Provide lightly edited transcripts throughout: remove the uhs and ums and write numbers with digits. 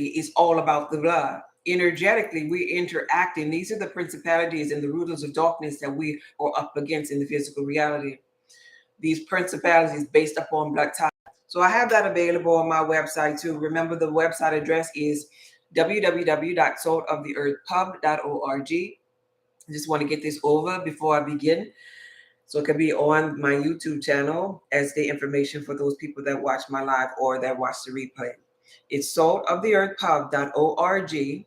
is all about the blood. Energetically, we're interacting. These are the principalities and the rulers of darkness that we are up against in the physical reality. These principalities based upon blood type. So I have that available on my website too. Remember, the website address is www.saltoftheearthpub.org. I just want to get this over before I begin. So it could be on my YouTube channel as the information for those people that watch my live or that watch the replay. It's saltoftheearthpub.org.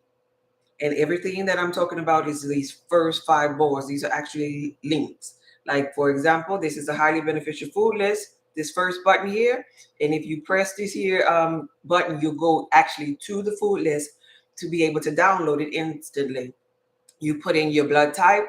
And everything that I'm talking about is these first 5 boards. These are actually links. Like, for example, this is a highly beneficial food list. This first button here. And if you press this here button, you go actually to the food list to be able to download it instantly. You put in your blood type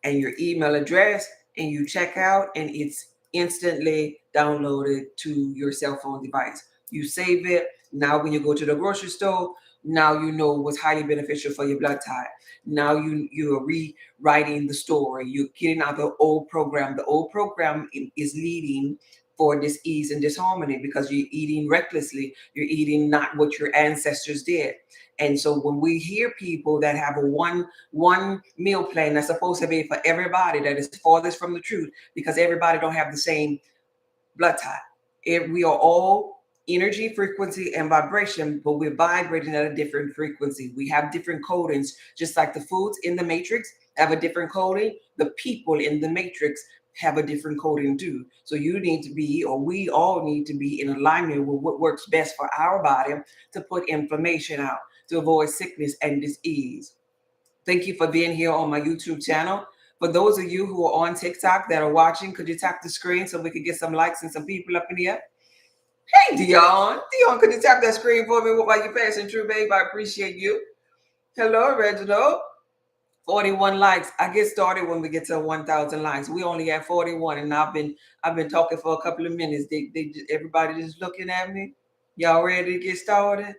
and your email address and you check out, and it's instantly downloaded to your cell phone device. You save it. Now when you go to the grocery store, now you know what's highly beneficial for your blood type. Now you're rewriting the story. You're getting out the old program. The old program is leading for dis-ease and disharmony because you're eating recklessly. You're eating not what your ancestors did. And so when we hear people that have a one meal plan that's supposed to be for everybody, that is farthest from the truth, because everybody don't have the same blood type. We are all energy, frequency, and vibration, but we're vibrating at a different frequency. We have different codings, just like the foods in the matrix have a different coding. The people in the matrix have a different coding too. So you need to be, or we all need to be in alignment with what works best for our body to put inflammation out, to avoid sickness and disease. Thank you for being here on my YouTube channel. For those of you who are on TikTok that are watching, could you tap the screen so we could get some likes and some people up in here? Hey, Dion. Dion, could you tap that screen for me while you're passing through, babe? I appreciate you. Hello, Reginald. 41 likes. I get started when we get to 1,000 likes. We only have 41, and I've been talking for a couple of minutes. Everybody just looking at me. Y'all ready to get started?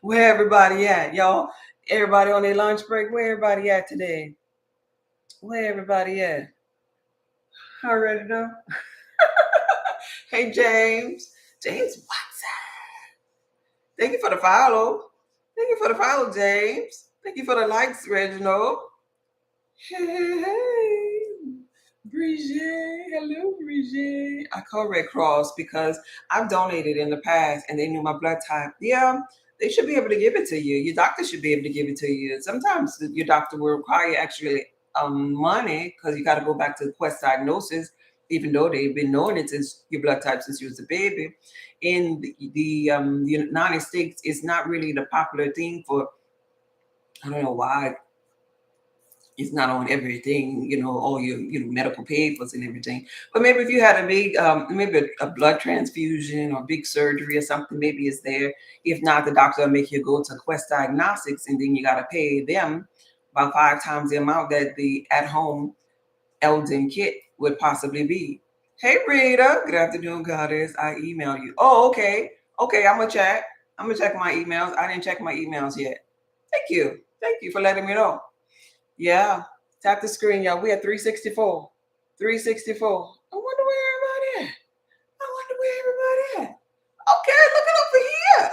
Where everybody at, y'all? Everybody on their lunch break? Where everybody at today? Where everybody at? I already know. Hey, James. James, what's up? Thank you for the follow. Thank you for the follow, James. Thank you for the likes, Reginald. Hey, Brigitte. Hello, Brigitte. I call Red Cross because I've donated in the past and they knew my blood type. Yeah, they should be able to give it to you. Your doctor should be able to give it to you. Sometimes your doctor will require actually money because you got to go back to the Quest diagnosis, even though they've been knowing it since your blood type since you was a baby. In the United States, it's not really the popular thing for, I don't know why it's not on everything, all your medical papers and everything. But maybe if you had a big, maybe a blood transfusion or big surgery or something, maybe it's there. If not, the doctor will make you go to Quest Diagnostics, and then you got to pay them about 5 times the amount that the at-home Elden kit would possibly be. Hey, Rita. Good afternoon, Goddess. I emailed you. Oh, okay. Okay, I'm gonna check. I'm gonna check my emails. I didn't check my emails yet. Thank you. Thank you for letting me know. Yeah. Tap the screen, y'all. We at 364. 364. I wonder where everybody at. I wonder where everybody at. Okay, looking over here.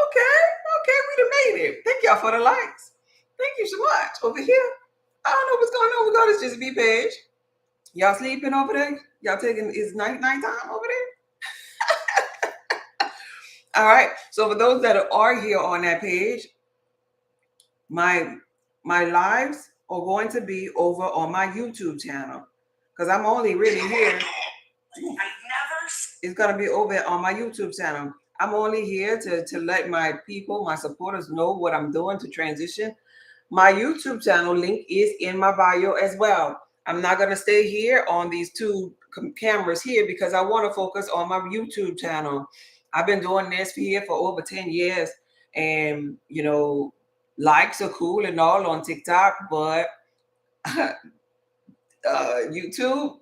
Okay. Okay, we done made it. Thank y'all for the likes. Thank you so much. Over here. I don't know what's going on. We got this just be page. Y'all sleeping over there? Y'all taking, is nighttime over there? All right. So for those that are here on that page, my lives are going to be over on my YouTube channel because I'm only really here. It's going to be over on my YouTube channel. I'm only here to let my people, my supporters know what I'm doing to transition. My YouTube channel link is in my bio as well. I'm not going to stay here on these 2 cameras here because I want to focus on my YouTube channel. I've been doing this here for over 10 years. And, likes are cool and all on TikTok, but YouTube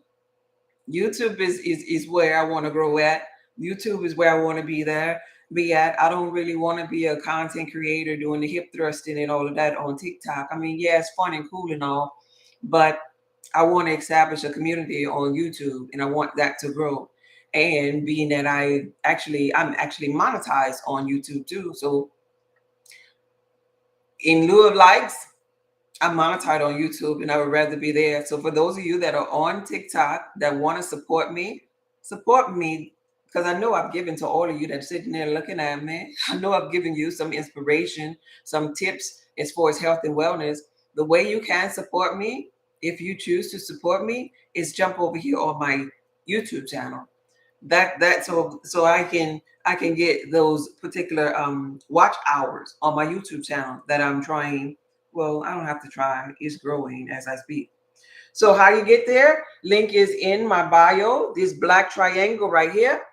is where I want to grow at. YouTube is where I want to be at. I don't really want to be a content creator doing the hip thrusting and all of that on TikTok. I mean, yeah, it's fun and cool and all, but I want to establish a community on YouTube and I want that to grow. And being that I'm actually monetized on YouTube too. So in lieu of likes, I'm monetized on YouTube and I would rather be there. So for those of you that are on TikTok that want to support me because I know I've given to all of you that's sitting there looking at me. I know I've given you some inspiration, some tips as far as health and wellness. The way you can support me, if you choose to support me, is jump over here on my YouTube channel. So I can get those particular watch hours on my YouTube channel that I'm trying. Well, I don't have to try, it's growing as I speak. So how you get there, link is in my bio. This black triangle right here,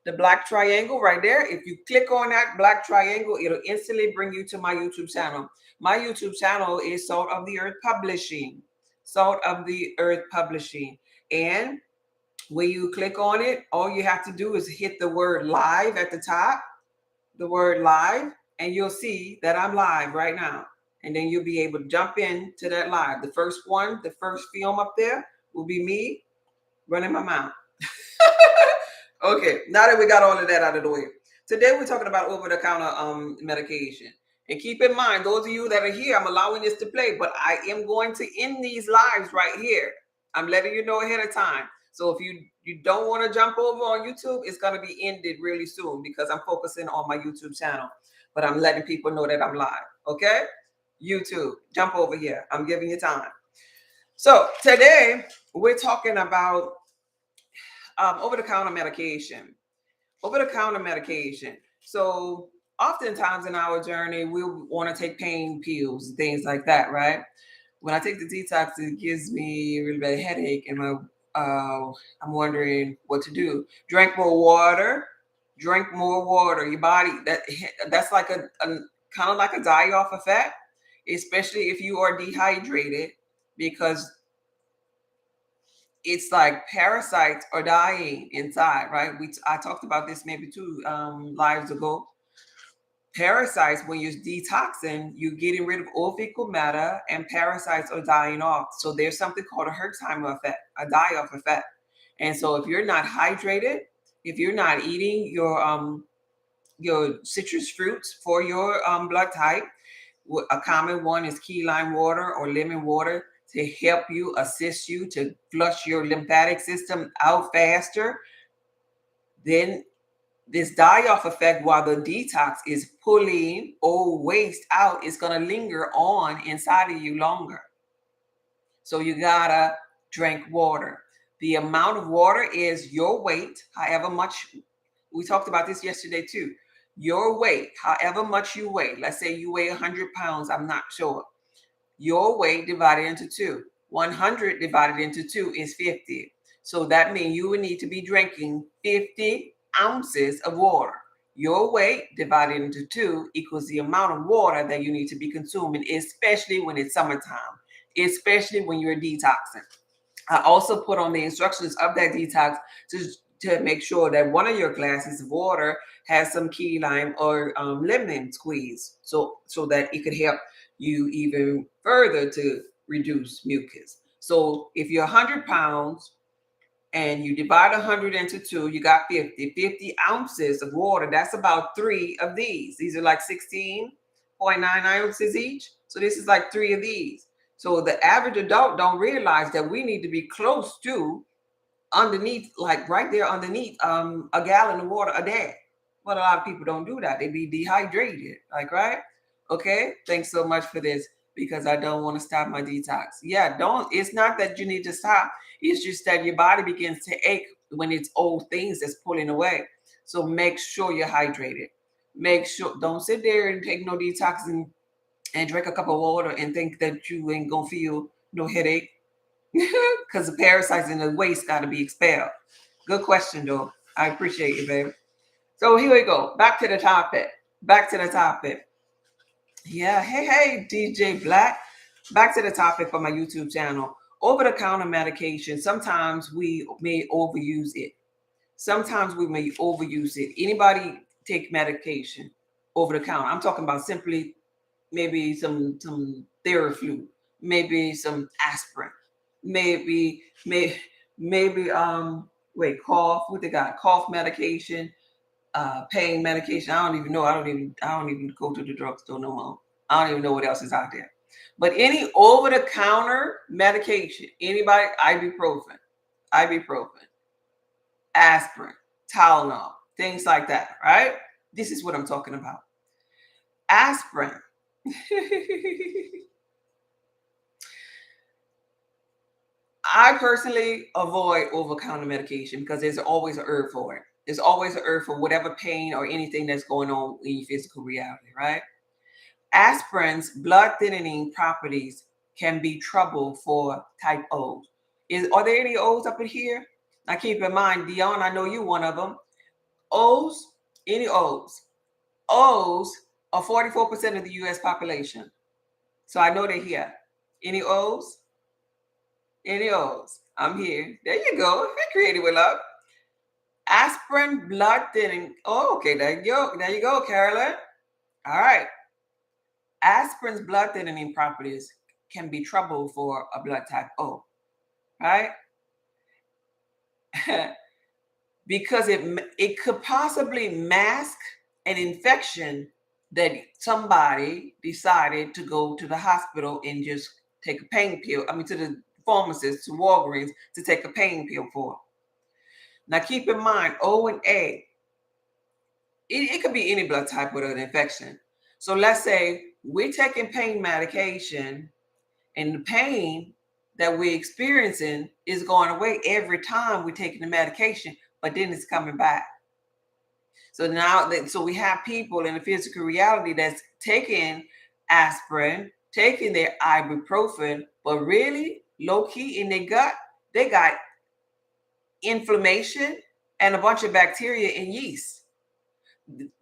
the black triangle right there, if you click on that black triangle, it'll instantly bring you to my YouTube channel. My YouTube channel is Salt of the Earth Publishing. Salt of the Earth Publishing. And when you click on it, all you have to do is hit the word live at the top, the word live, and you'll see that I'm live right now. And then you'll be able to jump into that live. The first one, the first film up there will be me running my mouth. Okay, now that we got all of that out of the way, today we're talking about over-the-counter medication. And keep in mind, those of you that are here, I'm allowing this to play, but I am going to end these lives right here. I'm letting you know ahead of time. So if you don't want to jump over on YouTube, it's going to be ended really soon because I'm focusing on my YouTube channel. But I'm letting people know that I'm live. Okay? YouTube, jump over here. I'm giving you time. So today we're talking about over-the-counter medication. Over-the-counter medication. So oftentimes in our journey, we want to take pain pills, things like that, right? When I take the detox, it gives me a really bad headache, and I'm wondering what to do. Drink more water. Drink more water. Your body that's like a kind of like a die-off effect, especially if you are dehydrated, because it's like parasites are dying inside, right? I talked about this maybe 2 lives ago. Parasites, when you're detoxing, you're getting rid of all fecal matter, and parasites are dying off. So there's something called a Herxheimer effect, a die-off effect. And so if you're not hydrated, if you're not eating your citrus fruits for your blood type, a common one is key lime water or lemon water to help you, assist you to flush your lymphatic system out faster. Then this die-off effect, while the detox is pulling old waste out, is going to linger on inside of you longer. So you gotta drink water. The amount of water is your weight, however much. We talked about this yesterday too. Your weight, however much you weigh. Let's say you weigh 100 pounds, I'm not sure. Your weight divided into 2. 100 divided into 2 is 50. So that means you would need to be drinking 50 ounces of water. Your weight divided into 2 equals the amount of water that you need to be consuming, especially when it's summertime, especially when you're detoxing. I also put on the instructions of that detox to make sure that one of your glasses of water has some key lime or lemon squeeze, so that it could help you even further to reduce mucus. So if you're 100 pounds and you divide 100 into 2, you got 50 ounces of water. That's about 3 of these. These are like 16.9 ounces each. So this is like 3 of these. So the average adult don't realize that we need to be close to, underneath, like right there underneath a gallon of water a day. But a lot of people don't do that. They be dehydrated, like, right? Okay, thanks so much for this, because I don't want to stop my detox. Yeah, don't. It's not that you need to stop. It's just that your body begins to ache when it's old things that's pulling away. So make sure you're hydrated. Make sure, don't sit there and take no detox and drink a cup of water and think that you ain't gonna feel no headache, because the parasites in the waste got to be expelled. Good question, though. I appreciate you, baby. So here we go. Back to the topic. Back to the topic. Yeah. Hey, DJ Black. Back to the topic for my YouTube channel. Over-the-counter medication. Sometimes we may overuse it. Sometimes we may overuse it. Anybody take medication over the counter? I'm talking about simply maybe some Theraflu, maybe some aspirin, maybe Wait, cough. What they got? Cough medication, pain medication. I don't even know. I don't even go to the drugstore no more. I don't even know what else is out there. But any over-the-counter medication, anybody, ibuprofen, aspirin, Tylenol, things like that, right? This is what I'm talking about. Aspirin. I personally avoid over-counter medication because there's always a herb for it. There's always a herb for whatever pain or anything that's going on in your physical reality, right? Aspirin's blood thinning properties can be trouble for type O's. Are there any O's up in here? Now keep in mind, Dion, I know you one of them. O's, any O's? O's are 44% of the US population. So I know they're here. Any O's? Any O's? I'm here. There you go. I created with love. Aspirin blood thinning. Oh, okay. There you go. There you go, Carolyn. All right. Aspirin's blood thinning properties can be trouble for a blood type O, right? Because it could possibly mask an infection that somebody decided to go to the hospital and just take a pain pill. I mean, to the pharmacist, to Walgreens, to take a pain pill for. Now, keep in mind, O and A, it could be any blood type with an infection. So let's say we're taking pain medication and the pain that we're experiencing is going away every time we're taking the medication, but then it's coming back. So now so we have people in the physical reality that's taking aspirin, taking their ibuprofen, but really low key in their gut, they got inflammation and a bunch of bacteria and yeast.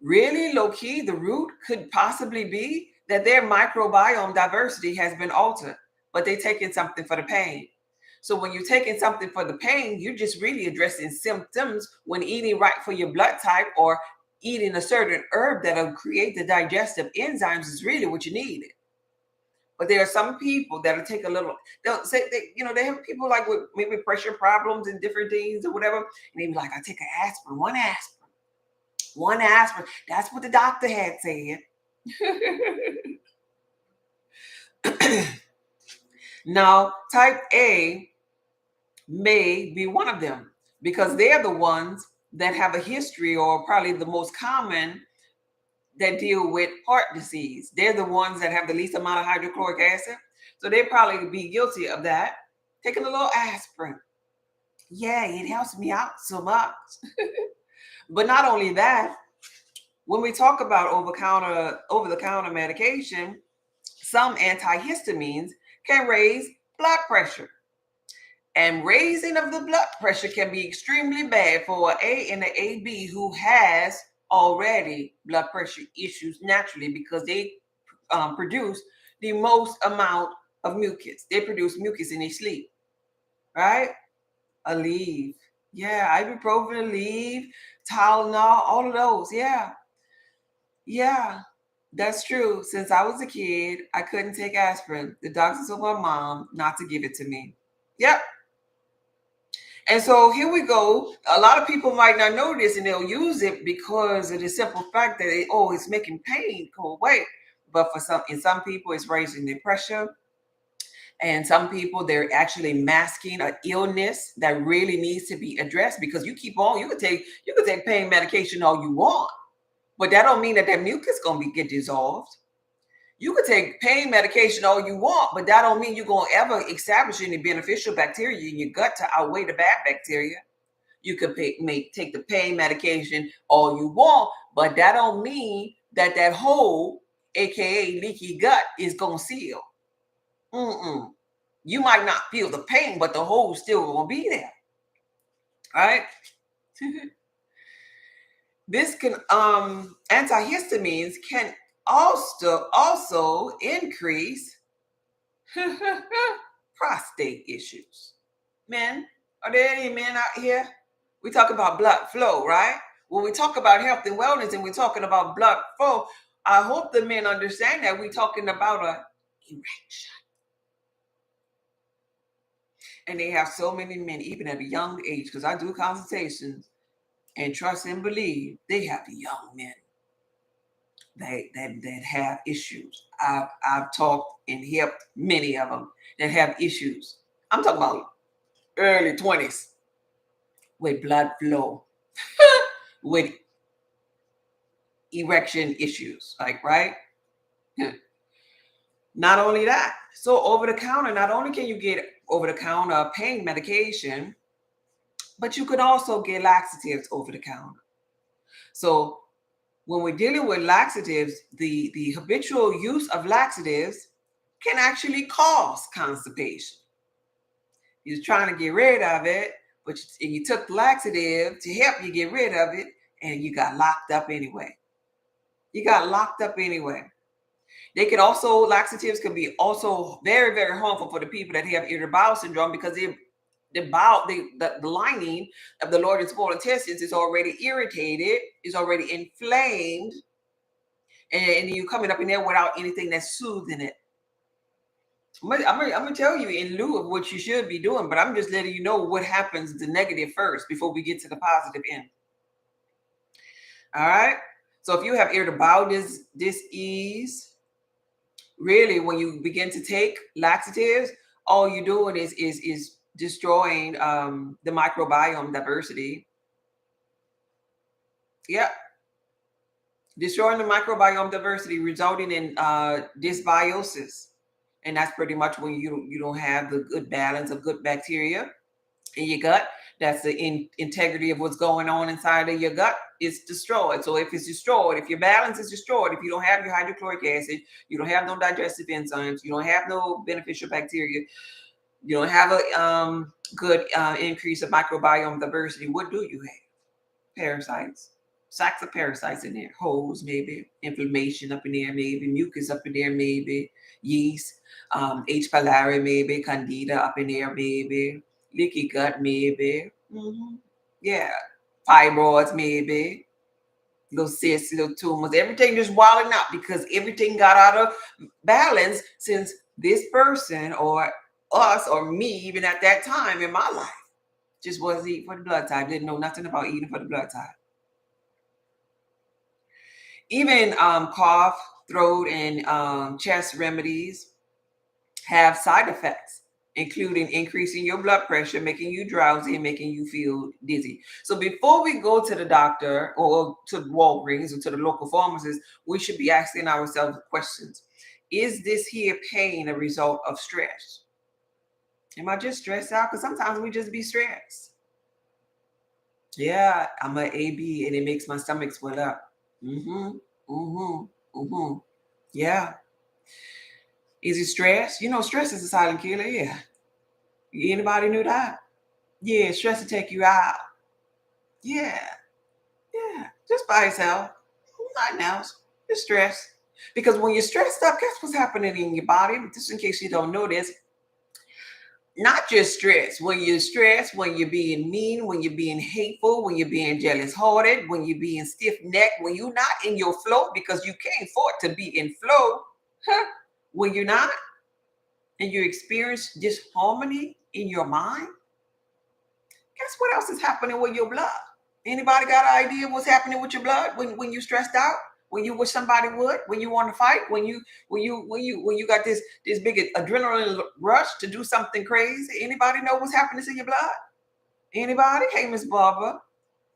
Really low key, the root could possibly be that their microbiome diversity has been altered, but they're taking something for the pain. So when you're taking something for the pain, you're just really addressing symptoms when eating right for your blood type or eating a certain herb that'll create the digestive enzymes is really what you need. But there are some people that'll take a little, they'll say, they have people like with maybe pressure problems and different things or whatever. And they be like, I take an aspirin, one aspirin. That's what the doctor had said. Now, type A may be one of them because they're the ones that have a history or probably the most common that deal with heart disease. They're the ones that have the least amount of hydrochloric acid. So they probably be guilty of that. Taking a little aspirin. Yeah, it helps me out so much. But not only that, when we talk about over-the-counter medication, some antihistamines can raise blood pressure. And raising of the blood pressure can be extremely bad for an A and an AB who has already blood pressure issues naturally because they produce the most amount of mucus. They produce mucus in their sleep, right? Aleve. Yeah, ibuprofen, Aleve, Tylenol, all of those. Yeah. Yeah, that's true. Since I was a kid, I couldn't take aspirin. The doctor told my mom not to give it to me. Yep. And so here we go. A lot of people might not know this and they'll use it because of the simple fact that it's making pain go away. But in some people, it's raising their pressure. And some people, they're actually masking an illness that really needs to be addressed because you could take pain medication all you want. But that don't mean that mucus gonna get dissolved. You could take pain medication all you want, but that don't mean you're gonna ever establish any beneficial bacteria in your gut to outweigh the bad bacteria. You could take the pain medication all you want, but that don't mean that hole, aka leaky gut, is gonna seal. You might not feel the pain, but the hole's still gonna be there. All right. This can antihistamines can also increase prostate issues. Men, are there any men out here? We talk about blood flow, right? When we talk about health and wellness and we're talking about blood flow, I hope the men understand that we're talking about a erection. And they have so many men, even at a young age, because I do consultations and trust and believe they have young men that have issues. I've talked and helped many of them that have issues. I'm talking about early 20s with blood flow, with erection issues, like, right? Not only that, so over the counter, not only can you get over the counter pain medication, but you can also get laxatives over the counter. So when we're dealing with laxatives, the habitual use of laxatives can actually cause constipation. You're trying to get rid of it, but you took laxative to help you get rid of it, and you got locked up anyway. You got locked up anyway. They can also, laxatives can be also very, very harmful for the people that have irritable bowel syndrome, because the lining of the large and small intestines is already irritated, is already inflamed, and you coming up in there without anything that's soothing it. I'm gonna tell you in lieu of what you should be doing, but I'm just letting you know what happens, the negative first, before we get to the positive end. All right. So if you have irritable bowel disease, really, when you begin to take laxatives, all you're doing is destroying the microbiome diversity. Yeah, destroying the microbiome diversity, resulting in dysbiosis, and that's pretty much when you don't have the good balance of good bacteria in your gut. That's the integrity of what's going on inside of your gut is destroyed. So if it's destroyed, if your balance is destroyed, if you don't have your hydrochloric acid, you don't have no digestive enzymes, you don't have no beneficial bacteria, you don't have a good increase of microbiome diversity, what do you have? Parasites. Sacks of parasites in there, holes maybe, inflammation up in there maybe, mucus up in there maybe, yeast, H. pylori maybe, candida up in there maybe, leaky gut maybe, yeah, fibroids maybe, little cysts, little tumors, everything just wilding out because everything got out of balance since this person or us or me, even at that time in my life, just wasn't eating for the blood type, didn't know nothing about eating for the blood type. Even cough, throat, and chest remedies have side effects, including increasing your blood pressure, making you drowsy, and making you feel dizzy. So before we go to the doctor or to Walgreens or to the local pharmacist, we should be asking ourselves questions. Is this here pain a result of stress? Am I just stressed out? Because sometimes we just be stressed. Yeah, I'm an AB and it makes my stomach swell up. Mm-hmm. Mm-hmm. Mm-hmm. Yeah. Is it stress? You know, stress is a silent killer. Yeah. Anybody knew that? Yeah, stress will take you out. Yeah. Yeah. Just by itself. Nothing else. Just stress. Because when you're stressed up, guess what's happening in your body? Just in case you don't know this, not just stress. When you're stressed, when you're being mean, when you're being hateful, when you're being jealous hearted, when you're being stiff necked, when you're not in your flow because you can't afford to be in flow, when you're not, and you experience disharmony in your mind, guess what else is happening with your blood? Anybody got an idea what's happening with your blood when you're stressed out? When you wish somebody would, when you want to fight, when you got this big adrenaline rush to do something crazy. Anybody know what's happening to your blood? Anybody? Hey, Miss Barbara.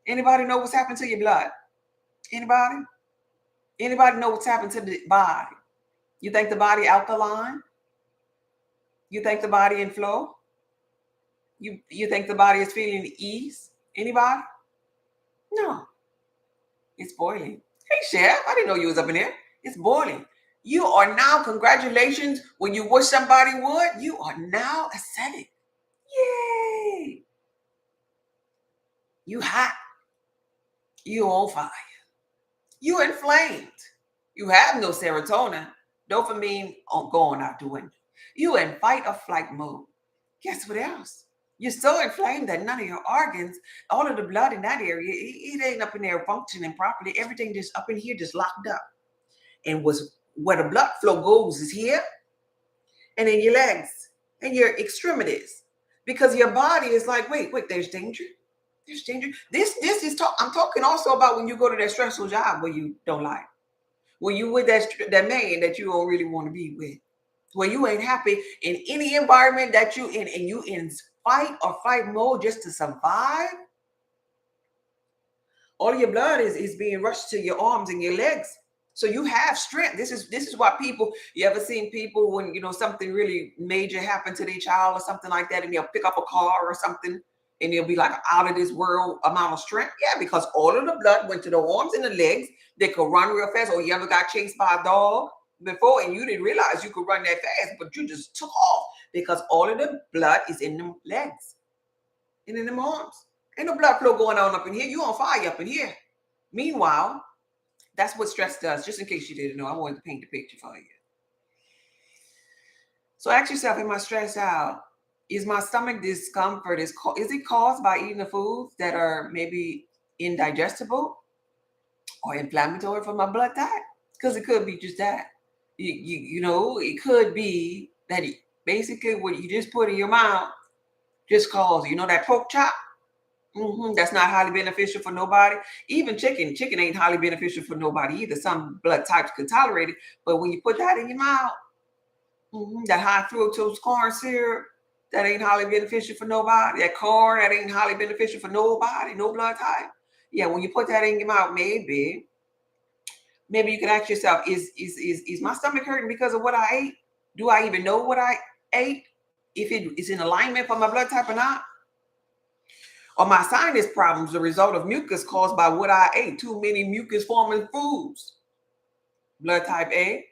Anybody know what's happening to your blood? Anybody? Anybody know what's happened to the body? You think the body alkaline? You think the body in flow? You think the body is feeling ease? Anybody? No. It's boiling. Hey, Chef, I didn't know you was up in there. It's boiling. You are now, congratulations, when you wish somebody would, you are now acidic. Yay. You hot. You on fire. You inflamed. You have no serotonin. Dopamine going out the window. You in fight or flight mode. Guess what else? You're so inflamed that none of your organs, all of the blood in that area, it ain't up in there functioning properly. Everything just up in here, just locked up. And was where the blood flow goes is here and in your legs and your extremities. because your body is like, wait, there's danger. There's danger. This is talk. I'm talking also about when you go to that stressful job where you don't like, when you with that man that you don't really want to be with, where you ain't happy in any environment that you in, and you in fight mode just to survive. All your blood is being rushed to your arms and your legs, so you have strength. This is why people, you ever seen people when something really major happened to their child or something like that, and they'll pick up a car or something, and they'll be like out of this world amount of strength? Yeah, because all of the blood went to the arms and the legs. They could run real fast. Or you ever got chased by a dog before and you didn't realize you could run that fast, but you just took off because all of the blood is in them legs and in them arms. Ain't no blood flow going on up in here. You on fire up in here. Meanwhile, that's what stress does. Just in case you didn't know, I wanted to paint the picture for you. So ask yourself, am I stressed out? Is my stomach discomfort, is it caused by eating the foods that are maybe indigestible or inflammatory for my blood type? Because it could be just that. It could be that basically what you just put in your mouth just causes, that pork chop. That's not highly beneficial for nobody. Even chicken ain't highly beneficial for nobody either. Some blood types can tolerate it, but when you put that in your mouth, that high fructose corn syrup, that ain't highly beneficial for nobody. That corn, that ain't highly beneficial for nobody, no blood type. Yeah, when you put that in your mouth, maybe you can ask yourself, is my stomach hurting because of what I ate? Do I even know what I ate? If it is in alignment for my blood type or not? Or my sinus problems a result of mucus caused by what I ate? Too many mucus forming foods. Blood type A.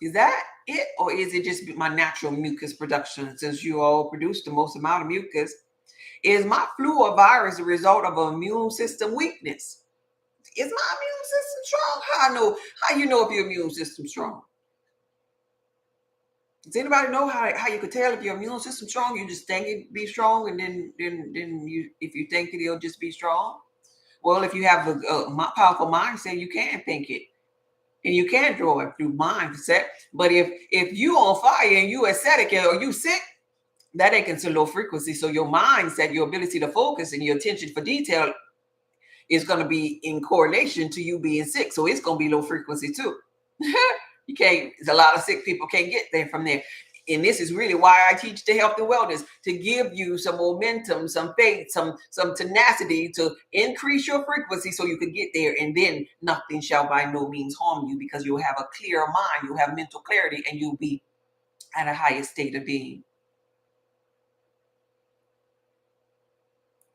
Is that it? Or is it just my natural mucus production, since you all produce the most amount of mucus? Is my flu or virus a result of an immune system weakness? Is my immune system strong? How you know if your immune system's strong? Does anybody know how you could tell if your immune system's strong? You just think it be strong, and then you, if you think it'll just be strong. Well, if you have a powerful mindset, you can think it, and you can draw it through mindset. But if you on fire and you ascetic or you sick, that ain't considered low frequency. So your mindset, your ability to focus, and your attention for detail is going to be in correlation to you being sick. So it's going to be low frequency too. You can't, a lot of sick people can't get there from there. And this is really why I teach the health and wellness, to give you some momentum, some faith, some tenacity to increase your frequency so you can get there. And then nothing shall by no means harm you, because you'll have a clearer mind, you'll have mental clarity, and you'll be at a higher state of being.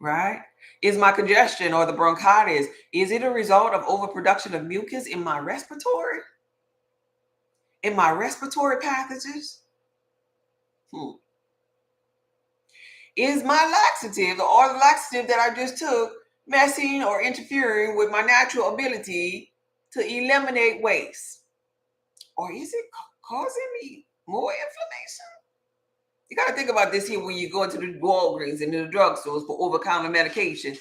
Right? Is my congestion or the bronchitis, is it a result of overproduction of mucus in my respiratory? In my respiratory passages? Is my laxative or the laxative that I just took messing or interfering with my natural ability to eliminate waste? Or is it causing me more inflammation? You got to think about this here when you go into the Walgreens and the drugstores for over-counter medication.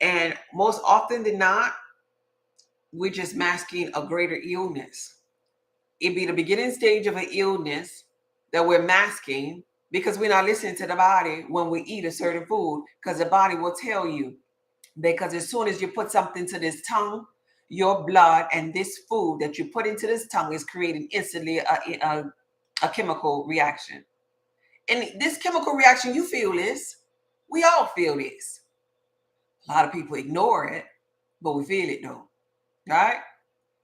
And most often than not, we're just masking a greater illness. It'd be the beginning stage of an illness that we're masking because we're not listening to the body when we eat a certain food, because the body will tell you. Because as soon as you put something to this tongue, your blood and this food that you put into this tongue is creating instantly a chemical reaction. And this chemical reaction, you feel this. We all feel this. A lot of people ignore it, but we feel it though, right?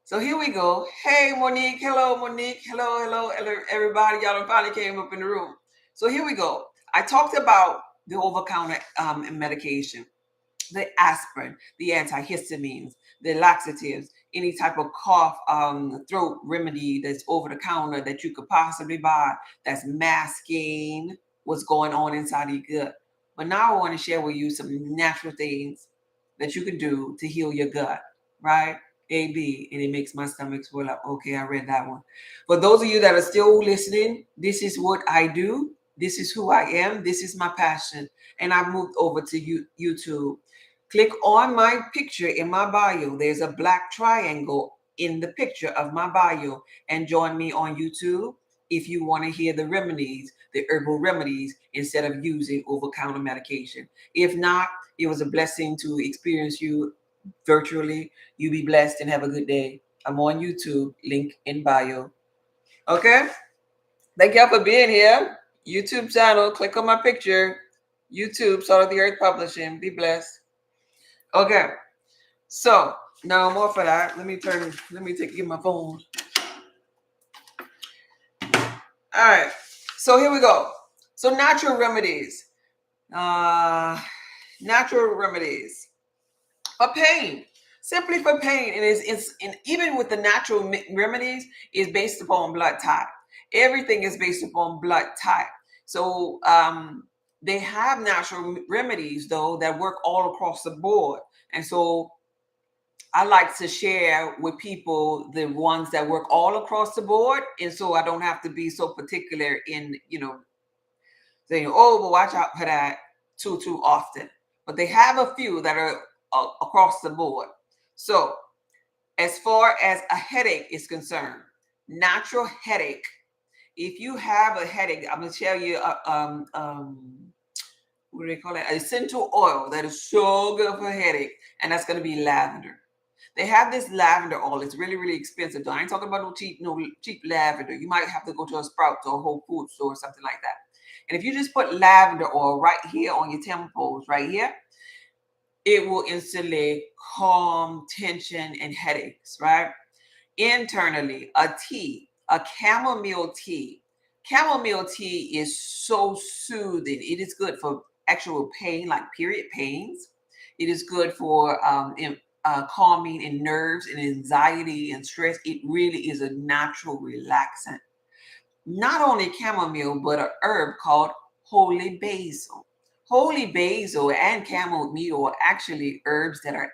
So here we go. Hey, Monique. Hello, Monique. Hello, everybody. Y'all finally came up in the room. So here we go. I talked about the over-counter medication, the aspirin, the antihistamines, the laxatives, any type of cough, throat remedy that's over the counter that you could possibly buy that's masking what's going on inside of your gut. But now I want to share with you some natural things that you can do to heal your gut, right? AB, and it makes my stomach swell up. Okay, I read that one. For those of you that are still listening, this is what I do. This is who I am. This is my passion. And I moved over to YouTube. Click on my picture in my bio. There's a black triangle in the picture of my bio, and join me on YouTube. if you want to hear the remedies, the herbal remedies, instead of using over-counter medication. If not, it was a blessing to experience you virtually. You be blessed and have a good day. I'm on YouTube, link in bio. Okay? Thank y'all for being here. YouTube channel, click on my picture. YouTube, Salt of the Earth Publishing. Be blessed. Okay. So, no more for that. Let me get my phone. All right. So here we go. So natural remedies. Natural remedies for pain. Simply for pain. And even with the natural remedies, is based upon blood type. Everything is based upon blood type. So they have natural remedies though that work all across the board. And so I like to share with people the ones that work all across the board. And so I don't have to be so particular in, saying, oh, but watch out for that too often. But they have a few that are across the board. So as far as a headache is concerned, natural headache, if you have a headache, I'm going to tell you, what do they call it? Essential oil that is so good for a headache. And that's going to be lavender. They have this lavender oil. It's really, really expensive. I ain't talking about no cheap lavender. You might have to go to a Sprouts or a Whole Foods store or something like that. And if you just put lavender oil right here on your temples, right here, it will instantly calm tension and headaches, right? Internally, a chamomile tea. Chamomile tea is so soothing. It is good for actual pain, like period pains. It is good for calming in nerves and anxiety and stress. It really is a natural relaxant. Not only chamomile, but an herb called holy basil. Holy basil and chamomile are actually herbs that are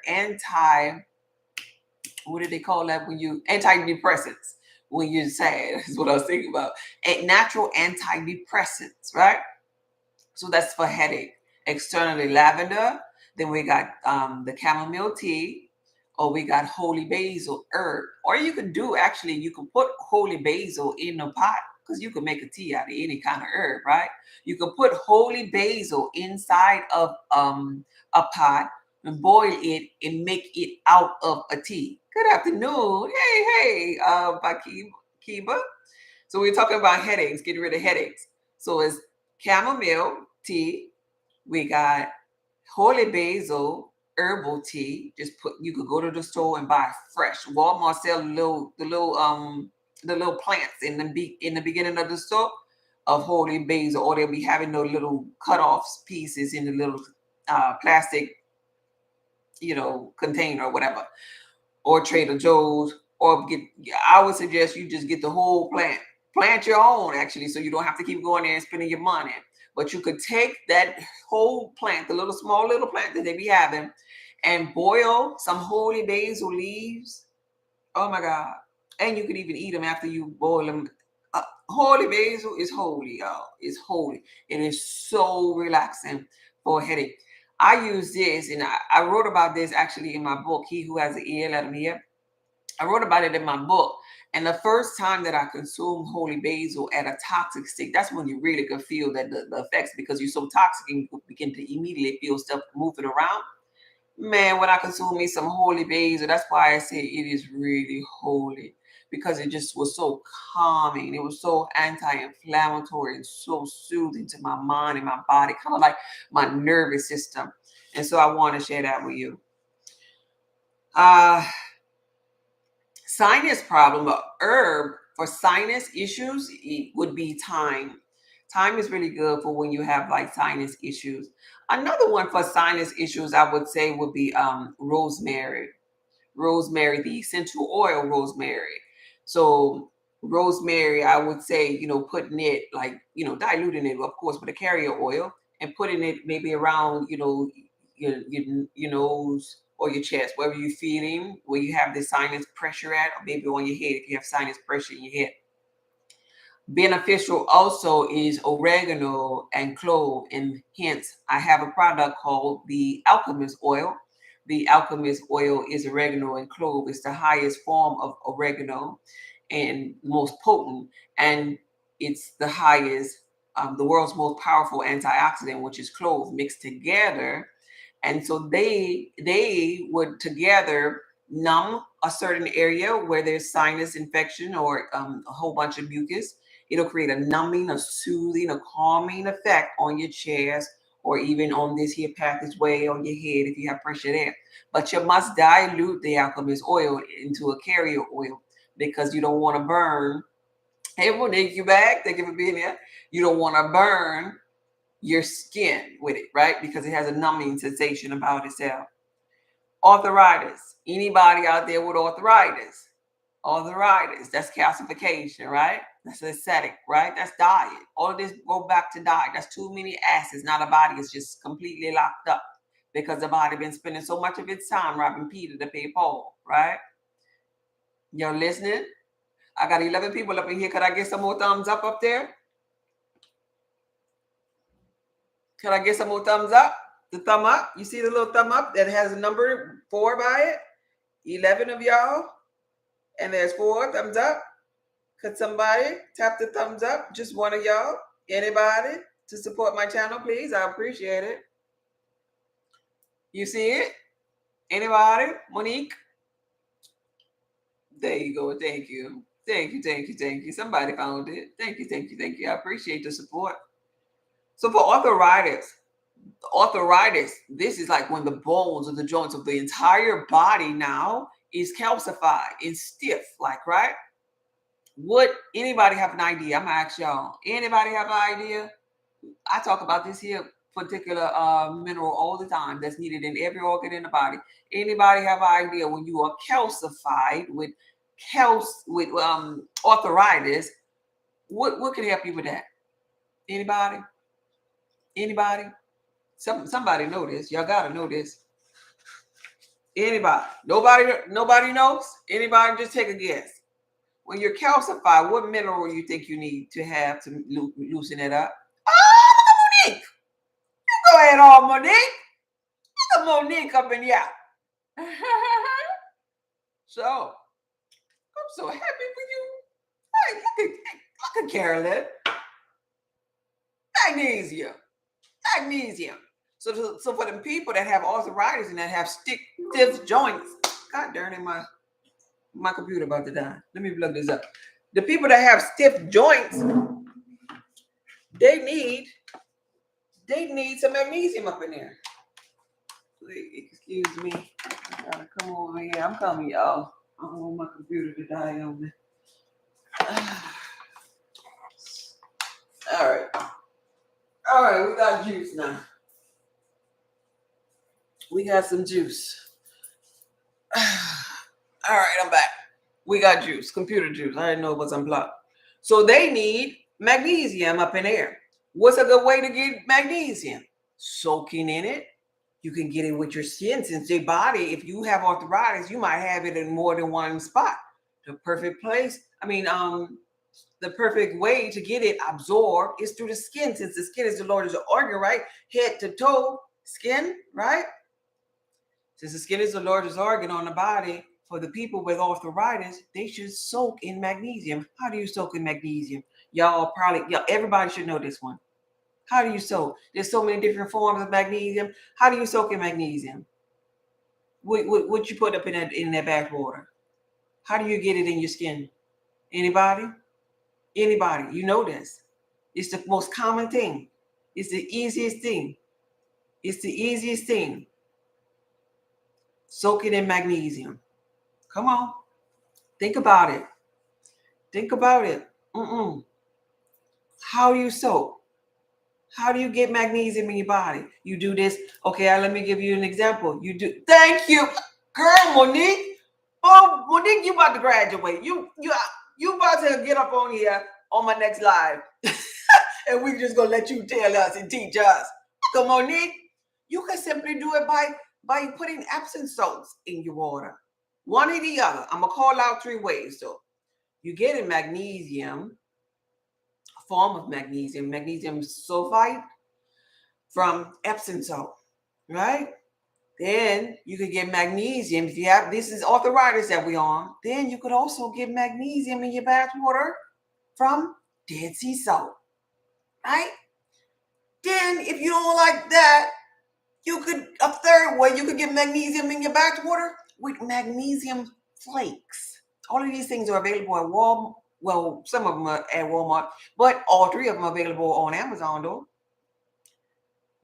what do they call that when you, antidepressants, when you're sad, is what I was thinking about. Natural antidepressants, right? So that's for headache. Externally, lavender. Then we got the chamomile tea, or we got holy basil herb. Or you could you can put holy basil in a pot, because you can make a tea out of any kind of herb, right? You can put holy basil inside of a pot and boil it and make it out of a tea. Good afternoon. Hey, Kiba. So we're talking about headaches, getting rid of headaches. So it's chamomile tea. We got holy basil herbal tea. You could go to the store and buy fresh. Walmart sell the little plants in the beginning of the store of holy basil, or they'll be having those little cut-offs pieces in the little plastic, container or whatever, or Trader Joe's, or I would suggest you just get the whole plant your own, actually, so you don't have to keep going there and spending your money. But you could take that whole plant, the small little plant that they be having, and boil some holy basil leaves. Oh my God. And you could even eat them after you boil them. Holy basil is holy, y'all. It's holy. It is so relaxing for a headache. I use this, and I wrote about this actually in my book, He Who Has an Ear, Let Him Hear. I wrote about it in my book. And the first time that I consumed holy basil at a toxic state, that's when you really could feel that the effects, because you're so toxic and you begin to immediately feel stuff moving around. Man, when I consume me some holy basil, that's why I say it is really holy, because it just was so calming. It was so anti-inflammatory and so soothing to my mind and my body, kind of like my nervous system. And so I want to share that with you. Sinus problem, a herb for sinus issues would be thyme. Thyme is really good for when you have like sinus issues. Another one for sinus issues, I would say, would be rosemary. Rosemary, the essential oil rosemary. So rosemary, I would say, putting it like, diluting it, of course, with a carrier oil, and putting it maybe around, your nose or your chest, wherever you're feeling, where you have the sinus pressure at, or maybe on your head if you have sinus pressure in your head. Beneficial also is oregano and clove, and hence I have a product called the alchemist oil. The alchemist oil is oregano and clove. It's the highest form of oregano and most potent. And It's the highest, the world's most powerful antioxidant, which is clove, mixed together. And so they would together numb a certain area where there's sinus infection or a whole bunch of mucus. It'll create a numbing, a soothing, a calming effect on your chest, or even on this here passageway on your head if you have pressure there. But you must dilute the alchemist oil into a carrier oil because you don't want to burn. Hey, everyone, thank you back. Thank you for being here. You don't want to burn your skin with it, right? Because it has a numbing sensation about itself. Arthritis. Anybody out there with arthritis? Arthritis. That's calcification, right? That's aesthetic, right? That's diet. All of this go back to diet. That's too many acids. Now the body is just completely locked up because the body been spending so much of its time robbing Peter to pay Paul, right? You're listening? I got 11 people up in here. Could I get some more thumbs up there? Could I get some more thumbs up? The thumb up. You see the little thumb up that has a number 4 by it? 11 of y'all. And there's 4 thumbs up. Could somebody tap the thumbs up? Just one of y'all. Anybody to support my channel, please? I appreciate it. You see it? Anybody? Monique? There you go. Thank you. Thank you, thank you, thank you. Somebody found it. Thank you, thank you, thank you. I appreciate the support. So for arthritis, this is like when the bones of the joints of the entire body now is calcified and stiff, like, right? Would anybody have an idea? I'm gonna ask y'all. Anybody have an idea? I talk about this here particular mineral all the time that's needed in every organ in the body. Anybody have an idea when you are calcified with arthritis? What can help you with that? Anybody? Anybody? Somebody know this. Y'all gotta know this. Anybody? Nobody knows? Anybody? Just take a guess. When you're calcified, what mineral you think you need to have to loosen it up? Oh, Monique! Go ahead, all Monique. Look at Monique up in here. So, I'm so happy for you. Hey, look at Carolyn. Magnesium. So for the people that have arthritis and that have stiff joints, God darn it, my computer about to die. Let me plug this up. The people that have stiff joints, they need some magnesium up in there. Please, excuse me. I gotta come over here. I'm coming, y'all. I don't want my computer to die on me. All right, we got juice now. We got some juice. All right, I'm back. We got juice, computer juice. I didn't know it was unplugged. So they need magnesium up in there. What's a good way to get magnesium? Soaking in it. You can get it with your skin since your body, if you have arthritis, you might have it in more than one spot. The perfect place, the perfect way to get it absorbed is through the skin, since the skin is the largest organ, right? Head to toe, skin, right? Since the skin is the largest organ on the body, for the people with arthritis, they should soak in magnesium. How do you soak in magnesium? Everybody should know this one. How do you soak? There's so many different forms of magnesium. How do you soak in magnesium? What you put up in that bath water? How do you get it in your skin? Anybody? Anybody? You know this. It's the most common thing. It's the easiest thing. It's the easiest thing. Soak it in magnesium. Come on. Think about it. Think about it. How do you soak? How do you get magnesium in your body? You do this. Okay, let me give you an example. You do. Thank you, girl, Monique. Oh, Monique, you about to graduate. You about to get up on here on my next live, and we just gonna let you tell us and teach us. So, Monique, you can simply do it by putting Epsom salts in your water. One or the other. I'm gonna call out 3 ways. So, you get in magnesium. Form of magnesium sulfite from Epsom salt, right? Then you could get magnesium if you have, this is arthritis that we're on. Then you could also get magnesium in your bath water from Dead sea salt, right? Then if you don't like that, you could, a third way, you could get magnesium in your bath water with magnesium flakes. All of these things are available at Walmart. Well, some of them are at Walmart, but all three of them are available on Amazon though.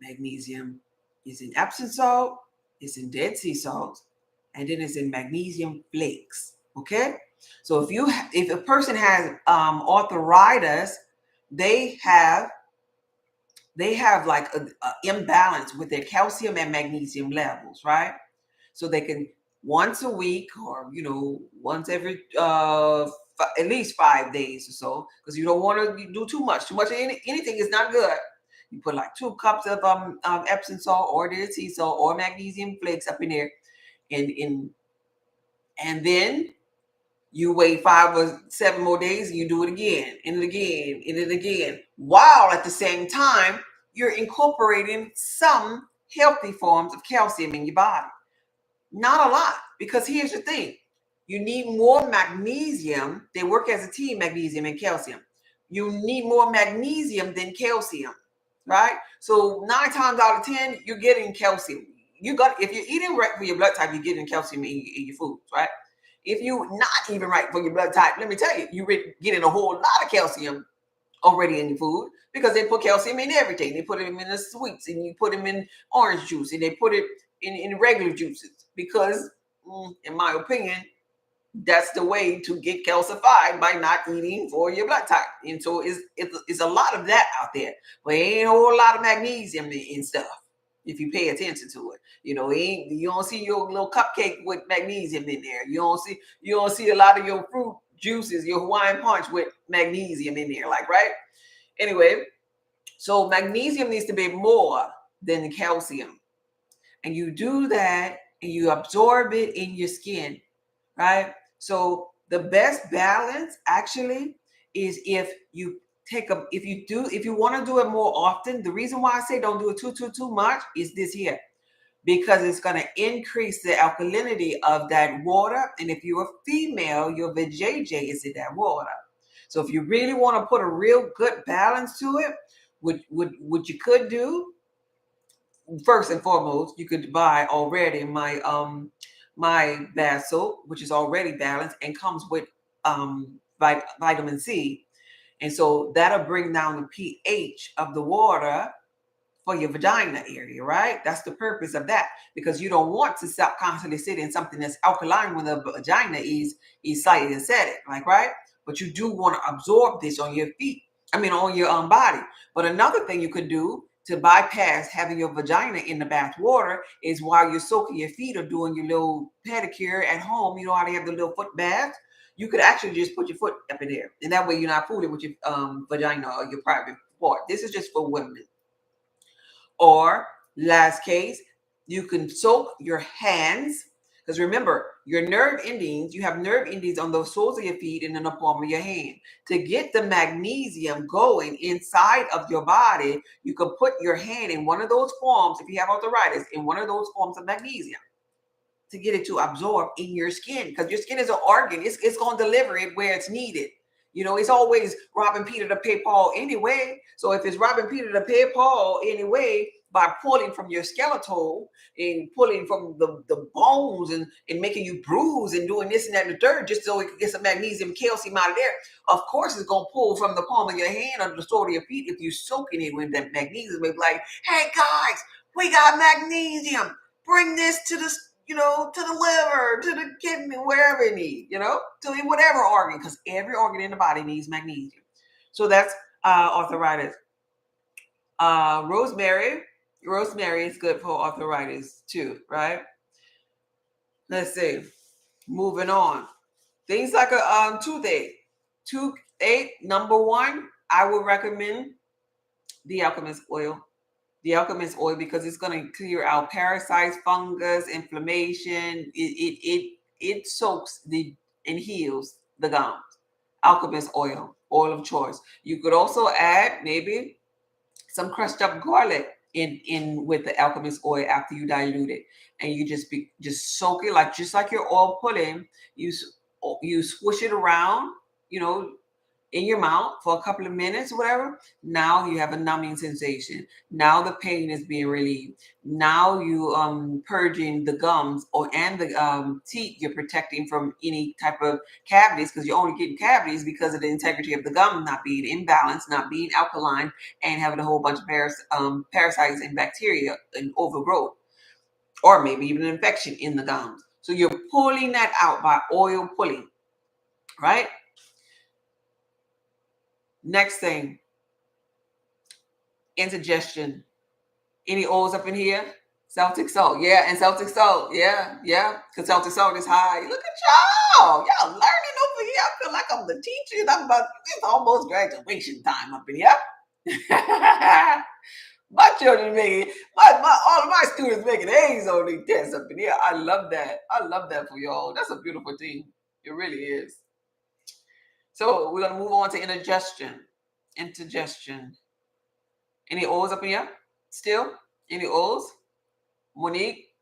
Magnesium is in Epsom salt, it's in Dead Sea salt, and then it's in magnesium flakes. Okay, so if a person has arthritis, they have like a imbalance with their calcium and magnesium levels, right? So they can once a week, or once every at least 5 days or so, because you don't want to do too much. Too much of anything is not good. You put like 2 cups of Epsom salt or Dead Sea salt or magnesium flakes up in there, and then you wait 5 or 7 more days and you do it again and again and again, while at the same time you're incorporating some healthy forms of calcium in your body. Not a lot, because here's the thing. You need more magnesium. They work as a team, magnesium and calcium. You need more magnesium than calcium, right? So 9 times out of 10, you're getting calcium. If you're eating right for your blood type, you're getting calcium in your foods, right? If you're not even right for your blood type, let me tell you, you're getting a whole lot of calcium already in your food, because they put calcium in everything. They put them in the sweets, and you put them in orange juice, and they put it in regular juices, because in my opinion, that's the way to get calcified, by not eating for your blood type. And so it's a lot of that out there, but ain't a whole lot of magnesium in stuff if you pay attention to it. You don't see your little cupcake with magnesium in there. You don't see a lot of your fruit juices, your Hawaiian punch with magnesium in there, like, right? Anyway, so magnesium needs to be more than calcium. And you do that and you absorb it in your skin, right? So the best balance actually is if you want to do it more often. The reason why I say don't do it too much is this here, because it's going to increase the alkalinity of that water. And if you're a female, your vajayjay is in that water. So if you really want to put a real good balance to it, what you could do, first and foremost, you could buy already my bath soap, which is already balanced and comes with vitamin C. And so that'll bring down the pH of the water for your vagina area, right? That's the purpose of that, because you don't want to stop constantly sitting in something that's alkaline when the vagina is slightly acidic, like, right? But you do want to absorb this on your feet. On your body. But another thing you could do to bypass having your vagina in the bath water is, while you're soaking your feet or doing your little pedicure at home, you know how they have the little foot baths? You could actually just put your foot up in there, and that way you're not fooling with your vagina or your private part. This is just for women. Or last case, you can soak your hands, because remember, your nerve endings, you have nerve endings on the soles of your feet and in the palm of your hand. To get the magnesium going inside of your body, you can put your hand in one of those forms, if you have arthritis, in one of those forms of magnesium, to get it to absorb in your skin, because your skin is an organ. It's going to deliver it where it's needed. It's always robbing Peter to pay Paul anyway. So if it's robbing Peter to pay Paul anyway, by pulling from your skeletal and pulling from the bones and making you bruise and doing this and that and the third, just so it can get some magnesium, calcium out of there, of course it's going to pull from the palm of your hand or the sole of your feet. If you're soaking it with that magnesium, it's like, hey guys, we got magnesium. Bring this to the to the liver, to the kidney, wherever it needs, to whatever organ, because every organ in the body needs magnesium. So that's arthritis. Rosemary is good for arthritis too, right? Let's see. Moving on. Things like a toothache. Number one, I would recommend the alchemist oil. The alchemist oil, because it's going to clear out parasites, fungus, inflammation. It soaks and heals the gums. Alchemist oil of choice. You could also add maybe some crushed up garlic in with the alchemist oil after you dilute it, and you just soak it just like your oil pudding. You squish it around, in your mouth for a couple of minutes or whatever, now you have a numbing sensation. Now the pain is being relieved. Now you purging the gums and the teeth. You're protecting from any type of cavities, because you're only getting cavities because of the integrity of the gum not being imbalanced, not being alkaline, and having a whole bunch of parasites and bacteria and overgrowth, or maybe even an infection in the gums. So you're pulling that out by oil pulling, right? Next thing, indigestion. Any O's up in here? Celtic salt, yeah, and Celtic salt, yeah, because Celtic salt is high. Look at y'all learning over here. I feel like I'm the teacher. I'm about, it's almost graduation time up in here. My children making all of my students making A's on these tests up in here. I love that. I love that for y'all. That's a beautiful thing. It really is. So we're gonna move on to indigestion. Indigestion. Any O's up in here? Still? Any O's? Monique?